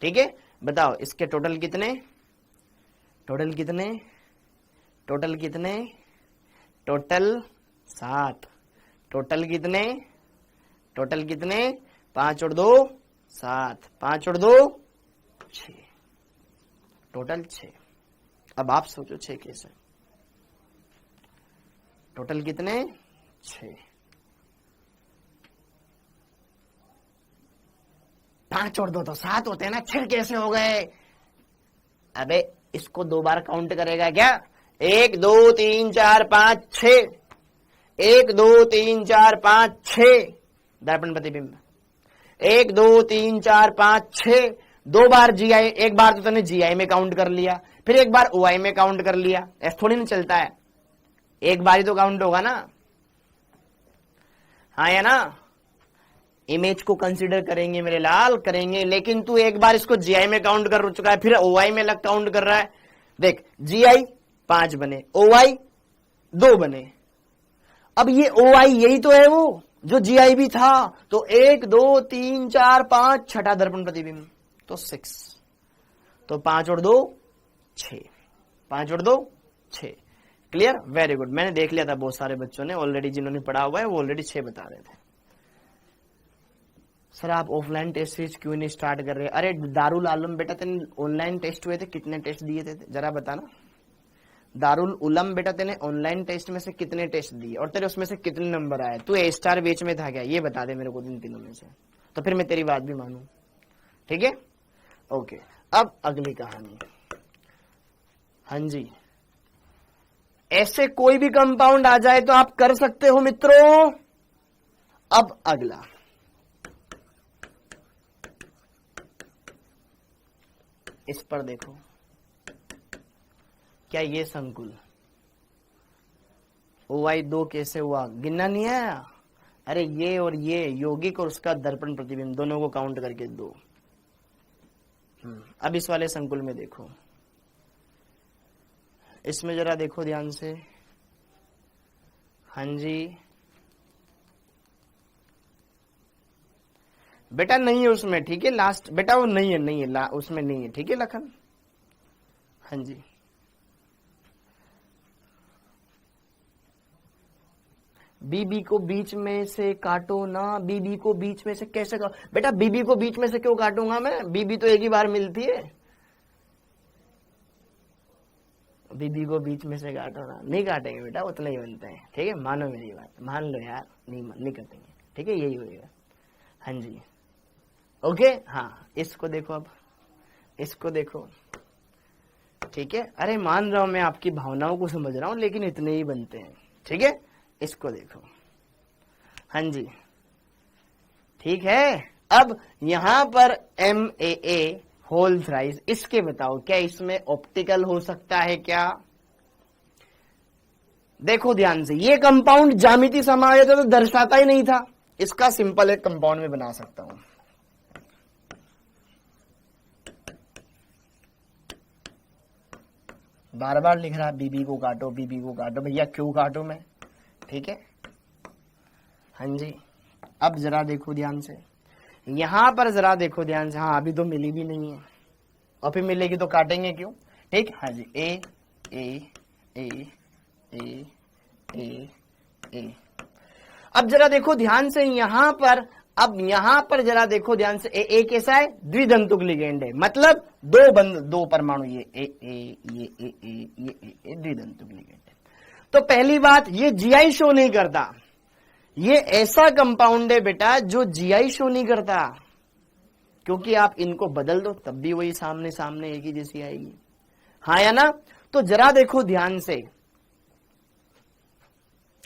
ठीक है। बताओ इसके टोटल कितने, टोटल कितने, टोटल कितने, टोटल 7, टोटल कितने, टोटल कितने, 5 और 2 7, 5 और 2 6, टोटल 6। अब आप सोचो 6 कैसे, टोटल कितने 6, 5 और 2 तो 7 होते हैं ना, 6 कैसे हो गए। अबे इसको 2 बार काउंट करेगा क्या, 1 2 3 4 5 6, 1 2 3 4 5 6, दर्पण प्रतिबिंब 1 2 3 4 5 6, 2 बार जीआई, एक बार तो तूने जीआई में काउंट कर लिया, फिर एक बार ओआई में काउंट कर लिया, ऐसा थोड़ी ना चलता है, एक बार ही तो काउंट होगा ना, हाँ या ना। इमेज को कंसीडर करेंगे मेरे लाल, करेंगे, लेकिन तू एक बार इसको जीआई में काउंट कर चुका है, फिर ओआई में अलग काउंट कर रहा है। देख जीआई 5 बने, ओआई 2 बने, अब ये ओआई यही तो है वो जो जीआई भी था, तो 1 2 3 4 5 छठा दर्पण प्रतिबिंब तो 6, तो 5 और 2 6, 5 और 2 6। Clear, very good. मैंने देख लिया था बहुत सारे बच्चों ने ऑलरेडी, जिन्होंने पढ़ा हुआ है वो ऑलरेडी 6 बता रहे थे। सर आप ऑफलाइन टेस्ट सीरीज क्यों नहीं स्टार्ट कर रहे। अरे दारुल आलम बेटा तेने ऑनलाइन टेस्ट हुए थे, कितने टेस्ट दिए थे जरा बताना। दारुल उलम बेटा तेने ऑनलाइन टेस्ट में से कितने टेस्ट दिए और तेरे उसमें से कितने नंबर आए। तू ए स्टार बेच में था क्या, ये बता दे मेरे को इन तीनों में से, तो फिर मैं तेरी बात भी मानूं, ठीक है, ओके। अब अगली कहानी, हाँ जी, ऐसे कोई भी कंपाउंड आ जाए तो आप कर सकते हो मित्रों। अब अगला, इस पर देखो, क्या ये संकुल OI2 कैसे हुआ, गिनना नहीं है। अरे ये और ये यौगिक और उसका दर्पण प्रतिबिंब दोनों को काउंट करके 2। अब इस वाले संकुल में देखो, इसमें जरा देखो ध्यान से, हाँ जी बेटा नहीं है उसमें, ठीक है, लास्ट बेटा वो नहीं है, नहीं है उसमें नहीं है, ठीक है लखन, हाँ जी। बीबी को बीच में से काटो ना, बीबी को बीच में से कैसे बेटा, बीबी को बीच में से क्यों काटूंगा मैं, बीबी तो एक ही बार मिलती है। बीबी को बीच में से काटो ना, नहीं काटेंगे बेटा, उतना ही बनते हैं, ठीक है, मानो मेरी बात, मान लो यार, नहीं काटेंगे, ठीक है, यही होगा, हाँ जी, ओके। हाँ इसको देखो, अब इसको देखो, ठीक है। अरे मान रहा हूं मैं, आपकी भावनाओं को समझ रहा हूं, लेकिन इतने ही बनते हैं, ठीक है। इसको देखो, हाँ जी, ठीक है। अब यहां पर MAA होल थ्राइस, इसके बताओ क्या इसमें ऑप्टिकल हो सकता है क्या। देखो ध्यान से, ये कंपाउंड ज्यामिति समावेश तो दर्शाता ही नहीं था, इसका सिंपल एक कंपाउंड में बना सकता हूं। बार बार लिख रहा बीबी को काटो, बीबी को काटो, भैया क्यों काटो मैं, ठीक है, हाँ जी। अब जरा देखो ध्यान से, यहां पर जरा देखो ध्यान से, हाँ अभी तो मिली भी नहीं है, और फिर मिलेगी तो काटेंगे क्यों, ठीक, हाँ जी। ए ए ए ए ए ए। अब जरा देखो ध्यान से यहां पर, अब यहां पर जरा देखो ध्यान से, ए कैसा है, द्विदंतुक लिगेंड है, मतलब दो परमाणु, ये ये द्विदंतुक लिगेंड है। तो पहली बात, ये जीआई शो नहीं करता, ये ऐसा कंपाउंड है बेटा जो जीआई शो नहीं करता, क्योंकि आप इनको बदल दो तब भी वही सामने सामने एक ही जैसी आएगी, हाँ या ना। तो जरा देखो ध्यान से,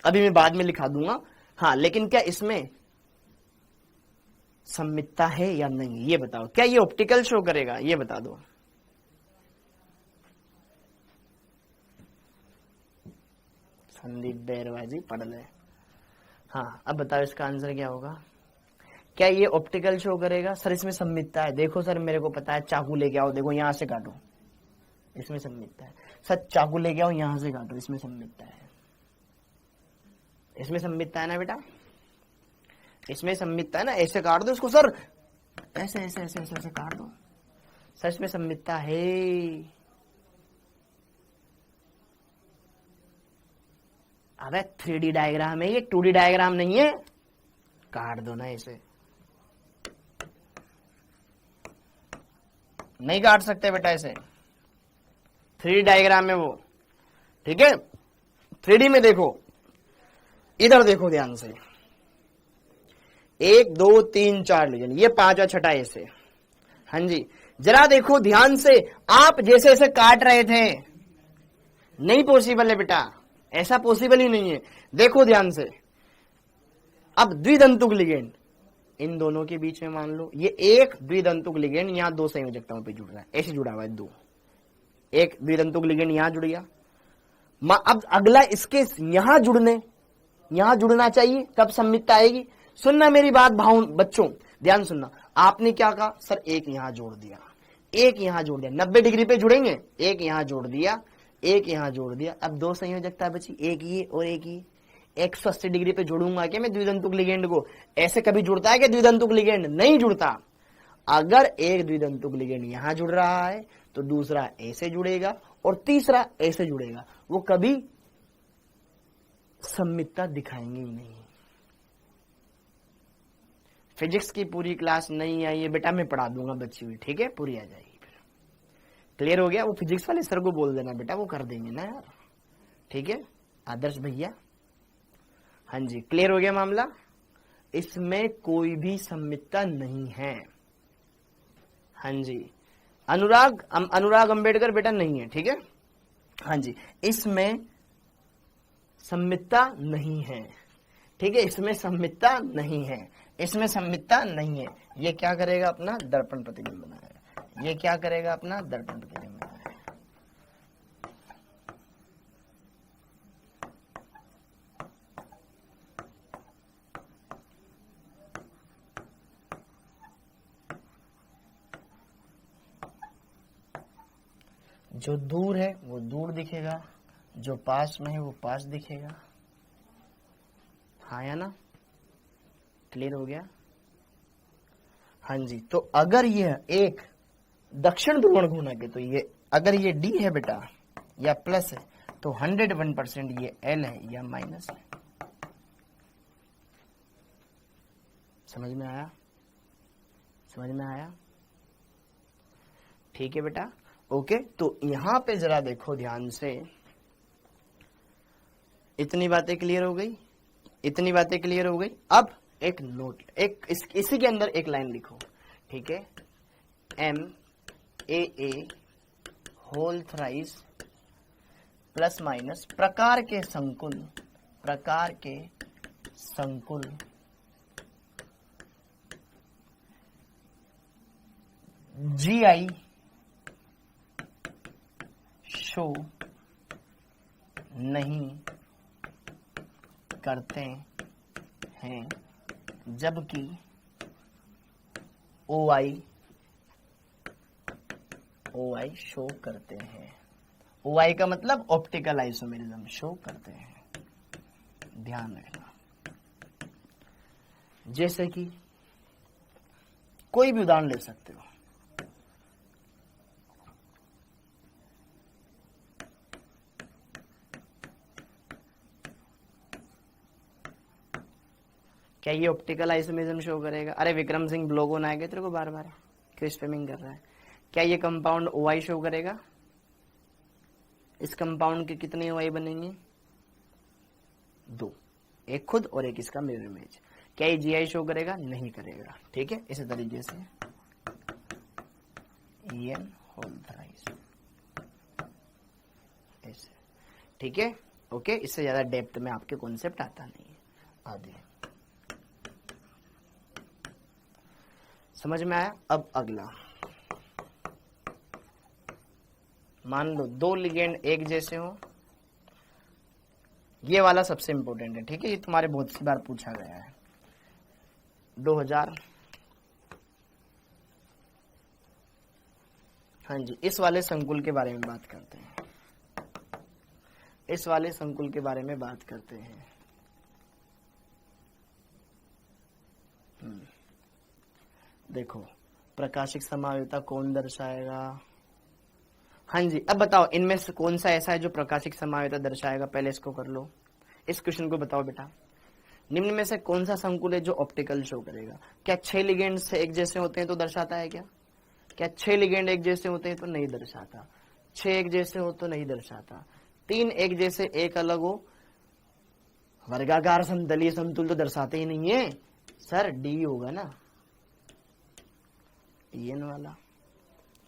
अभी मैं बाद में लिखा दूंगा, हाँ, लेकिन क्या इसमें सममितता है या नहीं, ये बताओ। क्या ये ऑप्टिकल शो करेगा, ये बता दो। संदीप बैरवाजी पढ़ ले। हाँ, अब बताओ इसका आंसर क्या होगा। क्या ये ऑप्टिकल शो करेगा? सर इसमें सममितता है। देखो सर, मेरे को पता है, चाकू लेके आओ, देखो यहां से काटो, इसमें सममितता है। सर चाकू लेके आओ, यहां से काटो, इसमें सममितता है। इसमें सममितता है ना बेटा, इसमें सममितता है ना। ऐसे काट दो इसको सर, ऐसे ऐसे ऐसे ऐसे, ऐसे काट दो सर, इसमें सममितता है। अबे 3D डायग्राम है ये, 2D डायग्राम नहीं है। काट दो ना इसे, नहीं काट सकते बेटा इसे, 3D डायग्राम है वो, ठीक है। 3D में देखो, इधर देखो ध्यान से, 1 2 3 4 लीजिए, ये 5 और 6 ऐसे। हाँ जी, जरा देखो ध्यान से, आप जैसे ऐसे काट रहे थे, नहीं पॉसिबल है बेटा, ऐसा पॉसिबल ही नहीं है। देखो ध्यान से, अब द्विदंतुक लिगेंड इन दोनों के बीच में मान लो, ये एक द्विदंतुक लिगेंड यहां 2 संयोजकताओं पे जुड़ रहा है, ऐसे जुड़ा हुआ है 2, एक द्विदंतुक लिगेंड यहां जुड़ गया। अब अगला इसके यहां जुड़ना चाहिए, तब सममितता आएगी। सुनना मेरी बात भाव बच्चों, ध्यान सुनना। आपने क्या कहा, सर एक यहां जोड़ दिया, एक यहां जोड़ दिया, 90 डिग्री पे जुड़ेंगे, एक यहां जोड़ दिया, एक यहां जोड़ दिया। अब 2 संयोजकता बची, एक ये और एक ये। 180 डिग्री पे जोड़ूंगा क्या मैं द्विदंतुक लिगेंड को? ऐसे कभी जुड़ता है कि द्विदंतुक लिगेंड? नहीं जुड़ता। अगर एक द्विदंतुक लिगेंड यहां जुड़ रहा है तो दूसरा ऐसे जुड़ेगा और तीसरा ऐसे जुड़ेगा, वो कभी सममितता दिखाएंगे ही नहीं। फिजिक्स की पूरी क्लास नहीं आई है बेटा, मैं पढ़ा दूंगा बच्ची हुई, ठीक है, पूरी आ जाएगी फिर। क्लियर हो गया? वो फिजिक्स वाले सर को बोल देना बेटा, वो कर देंगे ना यार, ठीक है आदर्श भैया। हाँ जी, क्लियर हो गया मामला। इसमें कोई भी सममितता नहीं है। हाँ जी, अनुराग अंबेडकर बेटा नहीं है, ठीक है। हाँ जी, इसमें सममितता नहीं है, ठीक है, इसमें सममितता नहीं है, इसमें सममितता नहीं है। ये क्या करेगा? अपना दर्पण प्रतिबिंब बनाएगा। ये क्या करेगा? अपना दर्पण प्रतिबिंब बनाएगा। जो दूर है वो दूर दिखेगा, जो पास में है वो पास दिखेगा। हाँ या ना? क्लियर हो गया? हाँ जी, तो अगर यह एक दक्षिण ध्रुवण घूर्णक है तो ये, अगर ये डी है बेटा या प्लस है तो 101% ये एल है या माइनस है। समझ में आया? समझ में आया? ठीक है बेटा, ओके। तो यहां पे जरा देखो ध्यान से, इतनी बातें क्लियर हो गई, इतनी बातें क्लियर हो गई। अब एक नोट, एक इसी के अंदर एक लाइन लिखो, ठीक है। MAA whole thrice plus minus प्रकार के संकुल, प्रकार के संकुल GI शो नहीं करते हैं, जबकि OI शो करते हैं। OI का मतलब ऑप्टिकल आइसोमेरिज्म शो करते हैं, ध्यान रखना। जैसे कि कोई भी उदाहरण ले सकते हो। क्या ये ऑप्टिकल आइसोमेरिज्म शो करेगा? अरे विक्रम सिंह ब्लॉग ऑन आएगा तेरे को बार बार, क्यों स्पैमिंग कर रहा है? क्या ये कंपाउंड OI शो करेगा? इस कंपाउंड के कितने OI बनेंगे? 2, एक खुद और एक इसका मिरर इमेज। क्या ये GI शो करेगा? नहीं करेगा, ठीक है। इसी तरीके से EN होल थ्राइस ऐसे, ठीक है, ओके। इससे ज्यादा डेप्थ में आपके कॉन्सेप्ट आता नहीं है। आदि। समझ में आया? अब अगला, मान लो दो लिगेंड एक जैसे हो, ये वाला सबसे इंपॉर्टेंट है, ठीक है, ये तुम्हारे बहुत सी बार पूछा गया है। 2000, हाँ जी, इस वाले संकुल के बारे में बात करते हैं, इस वाले संकुल के बारे में बात करते हैं। देखो, प्रकाशिक समायोगिता कौन दर्शाएगा? हाँ जी, अब बताओ इनमें से कौन सा ऐसा है जो प्रकाशिक समायोगिता दर्शाएगा? पहले इसको कर लो, इस क्वेश्चन को बताओ बेटा। निम्न में से कौन सा संकुल है जो ऑप्टिकल शो करेगा? क्या 6 लिगेंड से एक जैसे होते हैं तो दर्शाता है क्या? क्या 6 लिगेंड एक जैसे होते हैं तो नहीं दर्शाता? 6 एक जैसे हो तो नहीं दर्शाता। 3 एक जैसे एक अलग हो, वर्गाकार समतलीय समतुल तो दर्शाते ही नहीं है सर, डी होगा ना, एन वाला।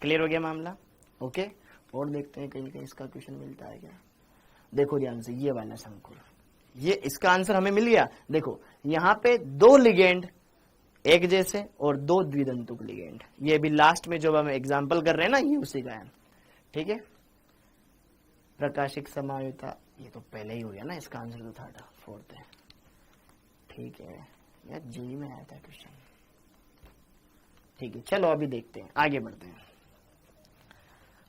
क्लियर हो गया मामला? ओके, और देखते हैं कहीं कहीं इसका क्वेश्चन मिलता है क्या। देखो ध्यान से, ये वाला संकुल, ये इसका आंसर हमें मिल गया। देखो यहाँ पे 2 लिगेंड एक जैसे और 2 द्विदंतुक लिगेंड, ये भी लास्ट में जो हम एग्जांपल कर रहे हैं ना, ये उसी का है, ठीक है। प्रकाशिक समायोगिता, ये तो पहले ही हो गया ना, इसका आंसर तो थर्ड फोर्थ है, ठीक है यार, जी में आया था क्वेश्चन, ठीक है। चलो अभी देखते हैं, आगे बढ़ते हैं।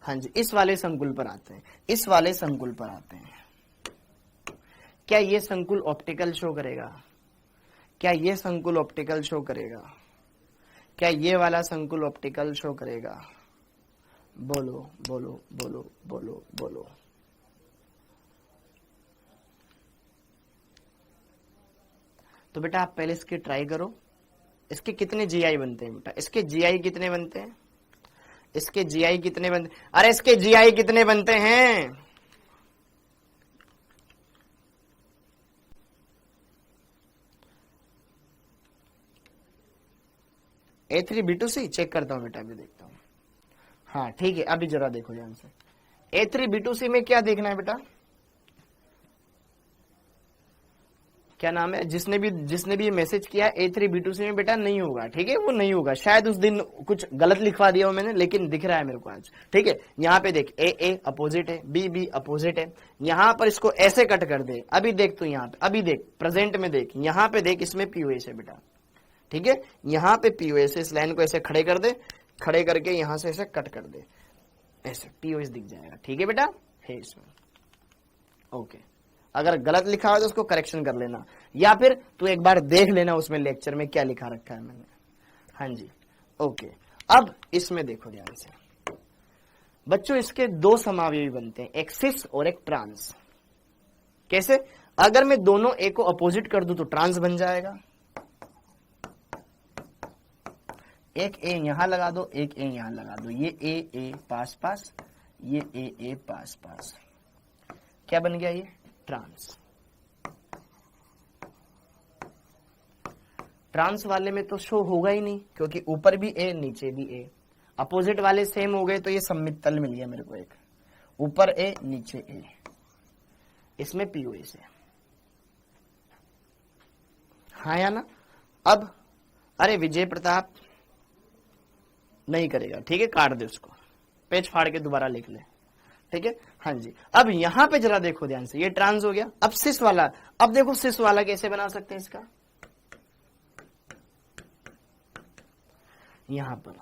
हाँ जी, इस वाले संकुल पर आते हैं, इस वाले संकुल पर आते हैं। क्या ये संकुल ऑप्टिकल शो करेगा? क्या ये संकुल ऑप्टिकल शो करेगा? क्या ये वाला संकुल ऑप्टिकल शो करेगा? बोलो बोलो बोलो बोलो बोलो। तो बेटा आप पहले इसके ट्राई करो। इसके कितने जीआई बनते हैं बेटा? इसके जीआई कितने बनते हैं? इसके जीआई कितने बनते? अरे इसके जीआई कितने बनते हैं? A3B2C चेक करता हूं बेटा, अभी देखता हूं। हाँ ठीक है, अभी जरा देखो ध्यान से। A3B2C में क्या देखना है बेटा? क्या नाम है? जिसने भी ये मैसेज किया A3B2C में बेटा नहीं होगा, ठीक है, वो नहीं होगा। शायद उस दिन कुछ गलत लिखवा दिया हो मैंने, लेकिन दिख रहा है मेरे को आज, ठीक है। यहाँ पे देख, A अपोजिट है, B अपोजिट है। यहाँ पर इसको ऐसे कट कर दे। अभी देख तू, यहाँ पे अभी देख, प्रेजेंट में देख, यहाँ पे देख, इसमें POS है बेटा, ठीक है। यहाँ पे POS है, इस लाइन को ऐसे खड़े कर दे, खड़े करके यहाँ से ऐसे कट कर दे, ऐसे POS दिख जाएगा, ठीक है बेटा, है इसमें। ओके, अगर गलत लिखा हो तो उसको करेक्शन कर लेना, या फिर तू एक बार देख लेना उसमें लेक्चर में क्या लिखा रखा है मैंने। हाँ जी, ओके। अब इसमें देखो ध्यान से बच्चों, इसके 2 समावयवी बनते हैं, एक सिस और एक ट्रांस। कैसे? अगर मैं दोनों ए को अपोजिट कर दूं तो ट्रांस बन जाएगा। एक ए यहां लगा दो, एक ए यहां लगा दो, ये ए पास पास, ये ए पास पास, क्या बन गया? ये ट्रांस। ट्रांस वाले में तो शो होगा ही नहीं, क्योंकि ऊपर भी ए नीचे भी ए। अपोजिट वाले सेम हो गए तो ये सममित तल मिल गया मेरे को, एक ऊपर ए नीचे ए, इसमें POS है, हाँ या ना? अब अरे विजय प्रताप नहीं करेगा, ठीक है, काट दे उसको, पेज फाड़ के दोबारा लिख ले, ठीक है। हाँ जी, अब यहां पे जरा देखो ध्यान से, ये ट्रांस हो गया। अब सिस वाला, अब देखो सिस वाला कैसे बना सकते हैं इसका। यहां पर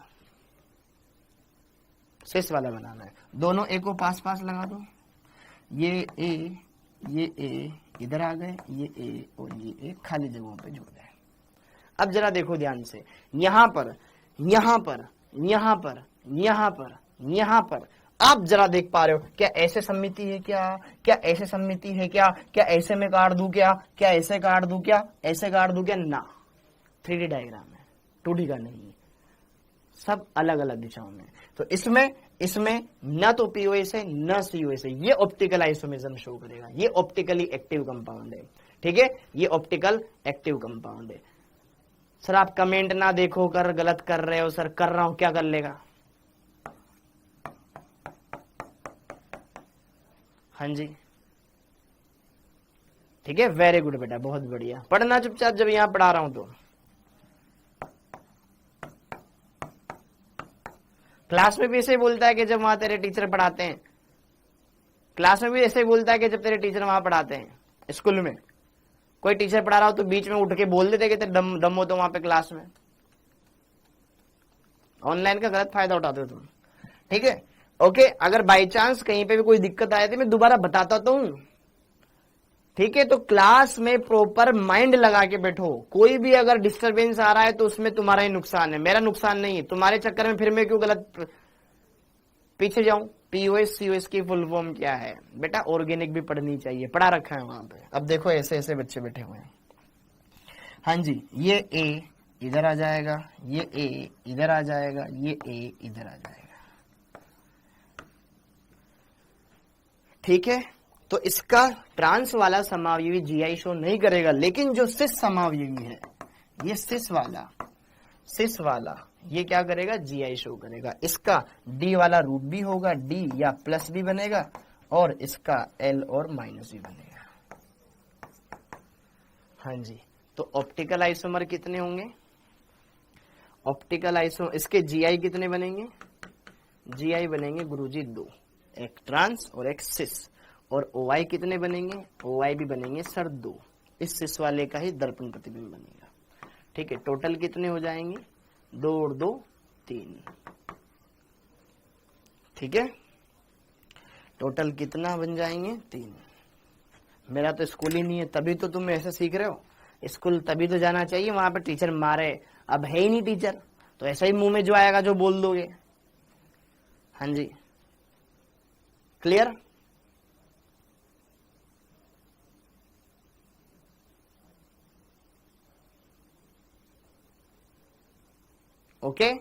सिस वाला बनाना है, दोनों ए को पास पास लगा दो, ये ए इधर आ गए, ये ए और ये ए खाली जगहों पे जुड़ गए। अब जरा देखो ध्यान से, यहां पर यहां पर यहां पर यहां पर यहां पर आप जरा देख पा रहे हो, क्या ऐसे सममिति है? क्या ऐसे सममिति है? क्या ऐसे में काट दूं? क्या ऐसे काट दूं? क्या ऐसे काट दूं? क्या ना, 3D डायग्राम है, 2D का नहीं है, सब अलग अलग दिशाओं में। तो इसमें न तो POS है न COS है, ये ऑप्टिकल आइसोमेरिज्म शो करेगा, ये ऑप्टिकली एक्टिव कंपाउंड है, ठीक है, ये ऑप्टिकल एक्टिव कंपाउंड है। सर आप कमेंट ना देखो कर गलत कर रहे हो। सर कर रहा हूं, क्या कर लेगा? हाँ जी, ठीक है, वेरी गुड बेटा, बहुत बढ़िया। पढ़ना चुपचाप जब यहां पढ़ा रहा हूं तो। क्लास में भी ऐसे ही बोलता है कि जब वहां तेरे टीचर पढ़ाते हैं, क्लास में भी ऐसे ही बोलता है कि जब तेरे टीचर वहां पढ़ाते हैं। स्कूल में कोई टीचर पढ़ा रहा हो तो बीच में उठ के बोल देते कि तेरे दम हो तो वहां पे क्लास में। ऑनलाइन का गलत फायदा उठाते हो तुम, ठीक है। ओके, अगर बाई चांस कहीं पे भी कोई दिक्कत आए तो मैं दोबारा बताता तो हूं, ठीक है। तो क्लास में प्रॉपर माइंड लगा के बैठो। कोई भी अगर डिस्टरबेंस आ रहा है तो उसमें तुम्हारा ही नुकसान है, मेरा नुकसान नहीं है। तुम्हारे चक्कर में फिर मैं क्यों गलत पीछे जाऊं। पीओएस सीओएस की फुल फॉर्म क्या है बेटा? ऑर्गेनिक भी पढ़नी चाहिए, पढ़ा रखा है वहां पे। अब देखो ऐसे ऐसे बच्चे बैठे हुए हैं। हाँ जी, ये ए इधर आ जाएगा, ये ए इधर आ जाएगा, ये ए इधर आ जाएगा, ठीक है। तो इसका ट्रांस वाला समावयवी जीआई शो नहीं करेगा, लेकिन जो सिस समावयवी है, ये सिस वाला ये क्या करेगा? जीआई शो करेगा। इसका डी वाला रूट भी होगा, डी या प्लस भी बनेगा, और इसका एल और माइनस भी बनेगा। हाँ जी, तो ऑप्टिकल आइसोमर कितने होंगे? ऑप्टिकल आइसोमर इसके जीआई कितने बनेंगे? जीआई बनेंगे गुरुजी 2, एक ट्रांस और एक सिस। और ओआई कितने बनेंगे? ओआई भी बनेंगे सर 2। इस सिस वाले का ही दर्पण प्रतिबिंब बनेगा, ठीक है। टोटल कितने हो जाएंगे? 2 और 2 3, ठीक है। टोटल कितना बन जाएंगे? 3। मेरा तो स्कूल ही नहीं है, तभी तो तुम ऐसे सीख रहे हो। स्कूल तभी तो जाना चाहिए, वहां पे टीचर मारे। अब है ही नहीं टीचर, तो ऐसा ही मुंह में जो आएगा जो बोल दोगे। हाँ जी, क्लियर? ओके,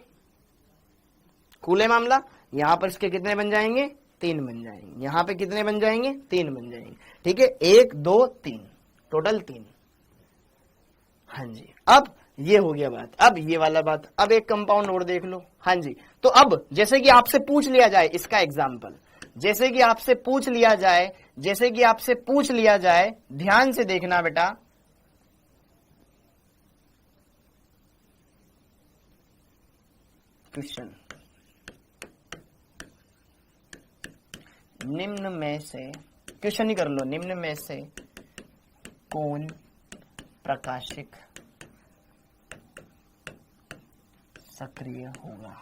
कूल है मामला। यहां पर इसके कितने बन जाएंगे? 3 बन जाएंगे। यहां पे कितने बन जाएंगे? 3 बन जाएंगे, ठीक है। 1 2 3, टोटल 3। हाँ जी, अब ये हो गया बात। अब ये वाला बात, अब एक कंपाउंड और देख लो। हाँ जी, तो अब जैसे कि आपसे पूछ लिया जाए इसका एग्जाम्पल, जैसे कि आपसे पूछ लिया जाए, ध्यान से देखना बेटा। क्वेश्चन, निम्न में से, क्वेश्चन ही कर लो, निम्न में से कौन प्रकाशिक सक्रिय होगा?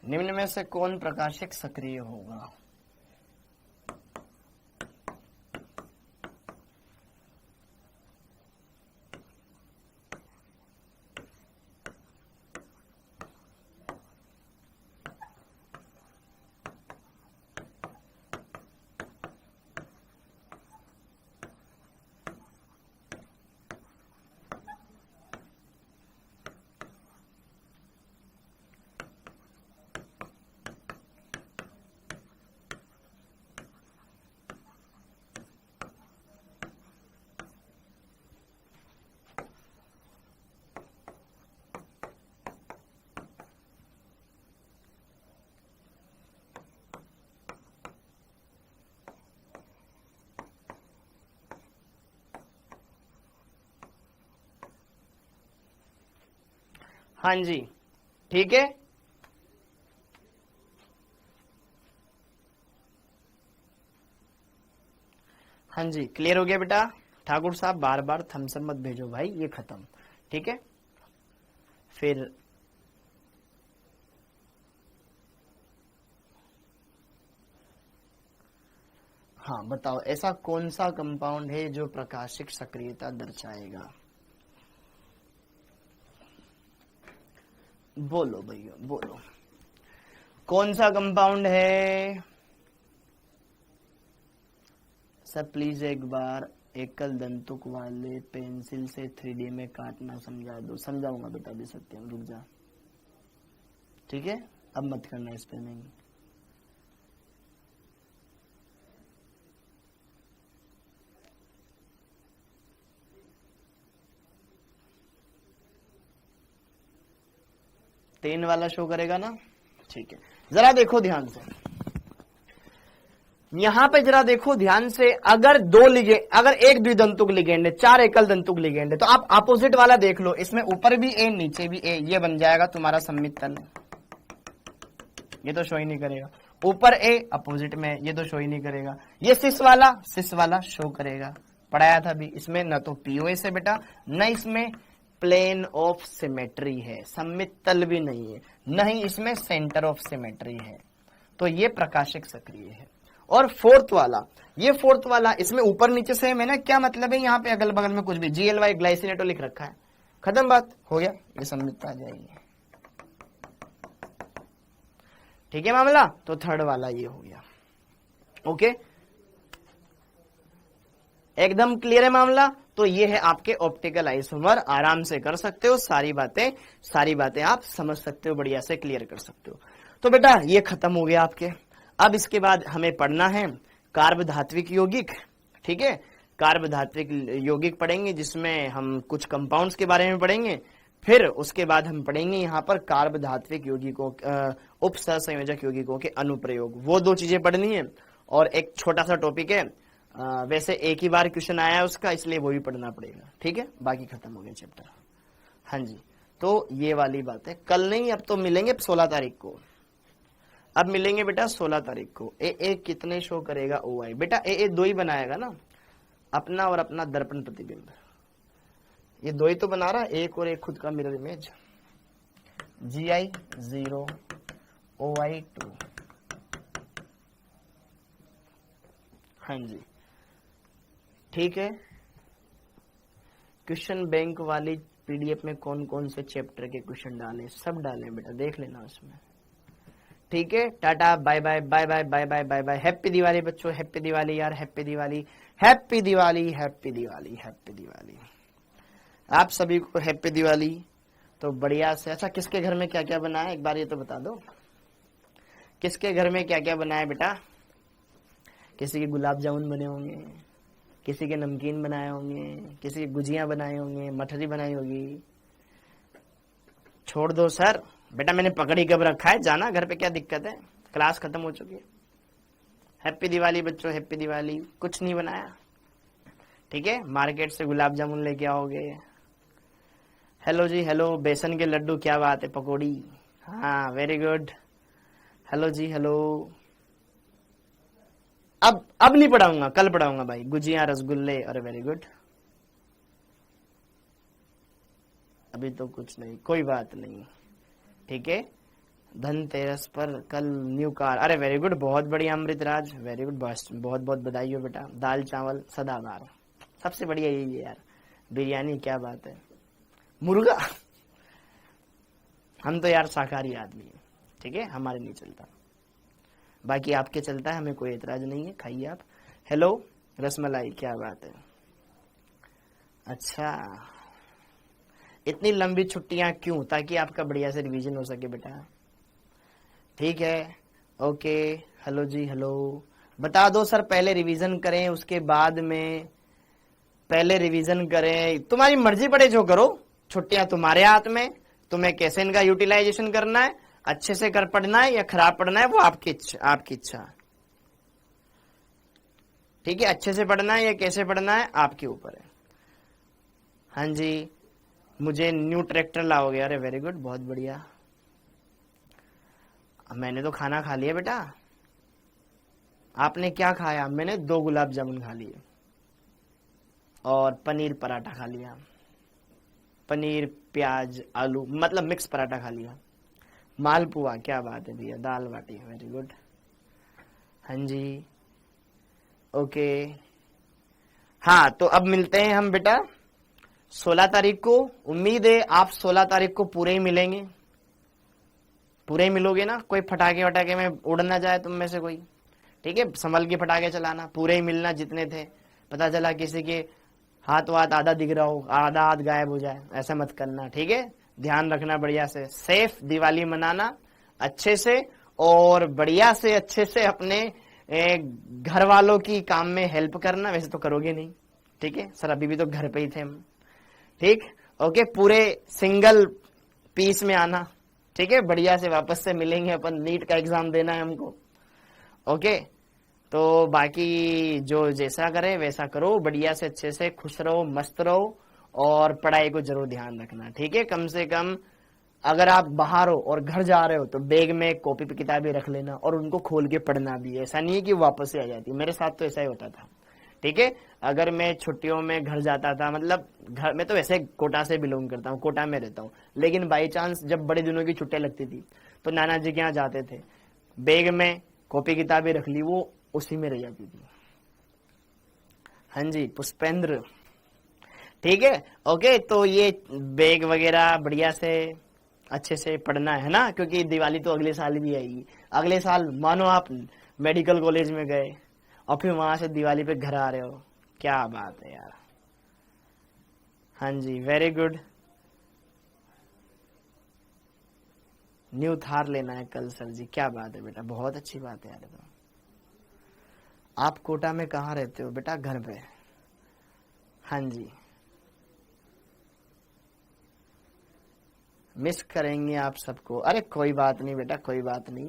निम्न में से कौन प्रकाशिक सक्रिय होगा? हाँ जी, ठीक है। हाँ जी, क्लियर हो गया बेटा? ठाकुर साहब बार बार थम्स अप मत भेजो भाई, ये खत्म, ठीक है। फिर हाँ बताओ, ऐसा कौन सा कंपाउंड है जो प्रकाशिक सक्रियता दर्शाएगा? बोलो भैया बोलो, कौन सा कंपाउंड है? सर प्लीज एक बार एकल दंतुक वाले पेंसिल से 3D में काटना समझा दो। समझाऊंगा बेटा भी सत्यम, रुक जा, ठीक है। अब मत करना इस पे नहीं। 10 वाला शो करेगा ना, ठीक है। जरा देखो ध्यान से, यहां पे जरा देखो ध्यान से, अगर अगर एक द्विदंतुक लिगेंड है, 4 एकल दंतुक लिगेंड है, तो आप अपोजिट वाला देख लो, इसमें ऊपर भी ए नीचे भी ए, ये बन जाएगा तुम्हारा सममित तल। ये तो शो ही नहीं करेगा, ऊपर ए अपोजिट में, ये तो शो ही नहीं करेगा। ये सिस वाला शो करेगा, पढ़ाया था अभी। इसमें न तो पीओएस है बेटा, न इसमें प्लेन ऑफ सिमेट्री है, सममित तल भी नहीं है, न ही इसमें सेंटर ऑफ सिमेट्री है, तो ये प्रकाशिक सक्रिय है। और फोर्थ वाला इसमें ऊपर नीचे सेम है ना, क्या मतलब है, यहाँ पे अगल बगल में कुछ भी GLY ग्लाइसिनेटो लिख रखा है, खत्म बात, हो गया, ये सममितता आ जाएगी, ठीक है मामला। तो थर्ड वाला ये हो गया, ओके, एकदम क्लियर है मामला। तो ये है आपके ऑप्टिकल आइसोमर, आराम से कर सकते हो, सारी बातें आप समझ सकते हो, बढ़िया से क्लियर कर सकते हो। तो बेटा ये खत्म हो गया आपके। अब इसके बाद हमें पढ़ना है कार्बधात्विक यौगिक, ठीक है, कार्बधात्विक यौगिक पढ़ेंगे, जिसमें हम कुछ कंपाउंड्स के बारे में पढ़ेंगे, फिर उसके बाद हम पढ़ेंगे यहाँ पर कार्बधात्विक यौगिकों, उपसहसंयोजक यौगिकों के अनुप्रयोग, वो 2 चीजें पढ़नी है। और एक छोटा सा टॉपिक है, वैसे एक ही बार क्वेश्चन आया है उसका, इसलिए वो भी पढ़ना पड़ेगा, ठीक है, बाकी खत्म हो गया चैप्टर। हाँ जी, तो ये वाली बात है, कल नहीं, अब तो मिलेंगे 16 तारीख को, अब मिलेंगे बेटा 16 तारीख को। ए कितने शो करेगा OI, बेटा ए 2 ही बनाएगा ना, अपना और अपना दर्पण प्रतिबिंब, ये 2 ही तो बना रहा है, एक और एक खुद का मिरर इमेज, GI 0 OI 2। हाँ जी, ठीक है। क्वेश्चन बैंक वाली PDF में कौन कौन से चैप्टर के क्वेश्चन डाले, सब डाले बेटा, देख लेना उसमें, ठीक है। Tata, bye bye bye bye bye bye bye bye, happy Diwali बच्चों, हैप्पी दिवाली यार, happy Diwali, happy Diwali, happy Diwali, happy Diwali, आप सभी को हैप्पी दिवाली। तो बढ़िया से, अच्छा किसके घर में क्या क्या बना है, एक बार ये तो बता दो, किसके घर में क्या क्या बना है बेटा। किसी के गुलाब जामुन बने होंगे, किसी के नमकीन बनाए होंगे, किसी के गुजिया बनाए होंगे, मठरी बनाई होगी। छोड़ दो सर, बेटा मैंने पकड़ी कब रखा है, जाना घर पे, क्या दिक्कत है, क्लास खत्म हो चुकी है। हैप्पी दिवाली बच्चों, हैप्पी दिवाली। कुछ नहीं बनाया, ठीक है, मार्केट से गुलाब जामुन लेके आओगे। हेलो जी हेलो, बेसन के लड्डू, क्या बात है, पकौड़ी, हाँ वेरी गुड, हेलो जी हेलो। अब नहीं पढ़ाऊंगा, कल पढ़ाऊंगा भाई, गुजिया रसगुल्ले, अरे वेरी गुड। अभी तो कुछ नहीं, कोई बात नहीं, ठीक है। धनतेरस पर कल न्यू कार, अरे वेरी गुड, बहुत बढ़िया अमृतराज, वेरी गुड, बहुत बहुत बधाई हो बेटा। दाल चावल सदाबहार, सबसे बढ़िया यही है यार, बिरयानी, क्या बात है, मुर्गा, हम तो यार शाकाहारी आदमी है, ठीक है, हमारे नहीं चलता, बाकी आपके चलता है, हमें कोई एतराज नहीं है, खाइए आप। हेलो रसमलाई, क्या बात है। अच्छा, इतनी लंबी छुट्टियां क्यों, ताकि आपका बढ़िया से रिवीजन हो सके बेटा, ठीक है, ओके। हेलो जी हेलो, बता दो सर पहले रिवीजन करें उसके बाद में, पहले रिवीजन करें, तुम्हारी मर्जी पड़े जो करो, छुट्टियां तुम्हारे हाथ में, तुम्हें कैसे इनका यूटिलाइजेशन करना है, अच्छे से कर पढ़ना है या खराब पढ़ना है, वो आपकी इच्छा, ठीक है, अच्छे से पढ़ना है या कैसे पढ़ना है आपके ऊपर है। हाँ जी, मुझे न्यू ट्रैक्टर लाओगे, अरे वेरी गुड, बहुत बढ़िया। मैंने तो खाना खा लिया बेटा, आपने क्या खाया, मैंने 2 गुलाब जामुन खा लिए और पनीर पराठा खा लिया, पनीर प्याज आलू मतलब मिक्स पराठा खा लिया, मालपुआ, क्या बात है भैया, दाल बाटी, वेरी गुड। हाँ जी, ओके, हाँ तो अब मिलते हैं हम बेटा 16 तारीख को। उम्मीद है आप 16 तारीख को पूरे ही मिलेंगे, पूरे ही मिलोगे ना, कोई फटाके वटाके में उड़ ना जाए तुम में से कोई, ठीक है, संभल के फटाके चलाना, पूरे ही मिलना जितने थे, पता चला किसी के हाथ वाथ आधा दिख रहा हो, आधा हाथ गायब हो जाए, ऐसा मत करना, ठीक है, ध्यान रखना, बढ़िया से सेफ दिवाली मनाना अच्छे से, और बढ़िया से अच्छे से अपने घर वालों की काम में हेल्प करना, वैसे तो करोगे नहीं, ठीक है सर, अभी भी तो घर पे ही थे हम, ठीक, ओके, पूरे सिंगल पीस में आना, ठीक है, बढ़िया से वापस से मिलेंगे अपन, नीट का एग्जाम देना है हमको। ओके, तो बाकी जो जैसा करे वैसा करो, बढ़िया से अच्छे से खुश रहो, मस्त रहो, और पढ़ाई को जरूर ध्यान रखना, ठीक है। कम से कम अगर आप बाहर हो और घर जा रहे हो तो बैग में कॉपी पे किताबें रख लेना और उनको खोल के पढ़ना भी है। ऐसा नहीं है कि वापस से आ जाती, मेरे साथ तो ऐसा ही होता था, ठीक है। अगर मैं छुट्टियों में घर जाता था, मतलब घर में तो वैसे कोटा से बिलोंग करता हूँ, कोटा में रहता हूँ, लेकिन बाई चांस जब बड़े दिनों की छुट्टियां लगती थी तो नाना जी के यहाँ जाते थे, बैग में कॉपी किताबें रख ली, वो उसी में रह जाती थी। हाँ जी पुष्पेंद्र, ठीक है। ओके, तो ये बैग वगैरह बढ़िया से अच्छे से पढ़ना है ना, क्योंकि दिवाली तो अगले साल भी आएगी। अगले साल मानो आप मेडिकल कॉलेज में गए और फिर वहां से दिवाली पे घर आ रहे हो, क्या बात है यार। हाँ जी, वेरी गुड। न्यू थार लेना है कल सर जी, क्या बात है बेटा, बहुत अच्छी बात है यार। तो आप कोटा में कहाँ रहते हो बेटा? घर पे। हाँ जी, मिस करेंगे आप सबको। अरे कोई बात नहीं बेटा, कोई बात नहीं।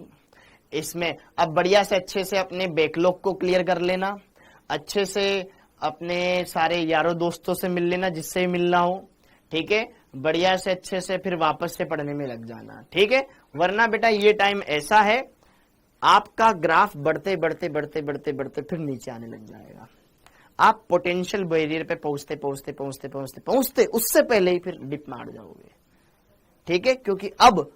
इसमें अब बढ़िया से अच्छे से अपने बैकलॉग को क्लियर कर लेना, अच्छे से अपने सारे यारों दोस्तों से मिल लेना जिससे भी मिलना हो, ठीक है। बढ़िया से अच्छे से फिर वापस से पढ़ने में लग जाना, ठीक है। वरना बेटा ये टाइम ऐसा है, आपका ग्राफ बढ़ते बढ़ते बढ़ते बढ़ते बढ़ते फिर नीचे आने लग जाएगा। आप पोटेंशियल बैरियर पे पहुंचते पहुंचते पहुंचते पहुंचते पहुंचते उससे पहले ही फिर डिप मार जाओगे, ठीक है। क्योंकि अब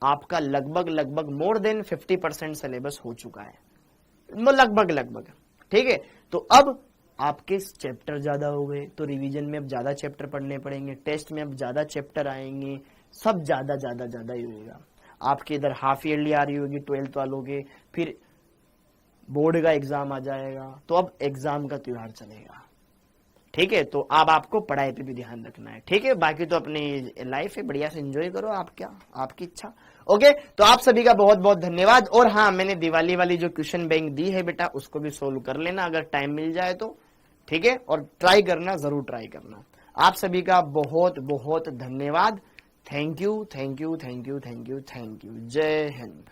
आपका लगभग लगभग मोर देन 50% सिलेबस हो चुका है, लगभग, ठीक है। तो अब आपके चैप्टर ज्यादा हो गए, तो रिवीजन में अब ज्यादा चैप्टर पढ़ने पड़ेंगे, टेस्ट में अब ज्यादा चैप्टर आएंगे, सब ज्यादा ज्यादा ज्यादा ही होगा। आपके इधर हाफ ईयरली आ रही होगी 12th वालों के, फिर बोर्ड का एग्जाम आ जाएगा, तो अब एग्जाम का त्योहार चलेगा, ठीक है। तो अब आपको पढ़ाई पे भी ध्यान रखना है, ठीक है। बाकी तो अपनी लाइफ है, बढ़िया से एंजॉय करो, आप क्या, आपकी इच्छा। ओके, तो आप सभी का बहुत बहुत धन्यवाद। और हाँ, मैंने दिवाली वाली जो क्वेश्चन बैंक दी है बेटा, उसको भी सोल्व कर लेना अगर टाइम मिल जाए तो, ठीक है। और ट्राई करना, जरूर ट्राई करना। आप सभी का बहुत बहुत धन्यवाद। Thank you, thank you, thank you, thank you, thank you. जय हिंद।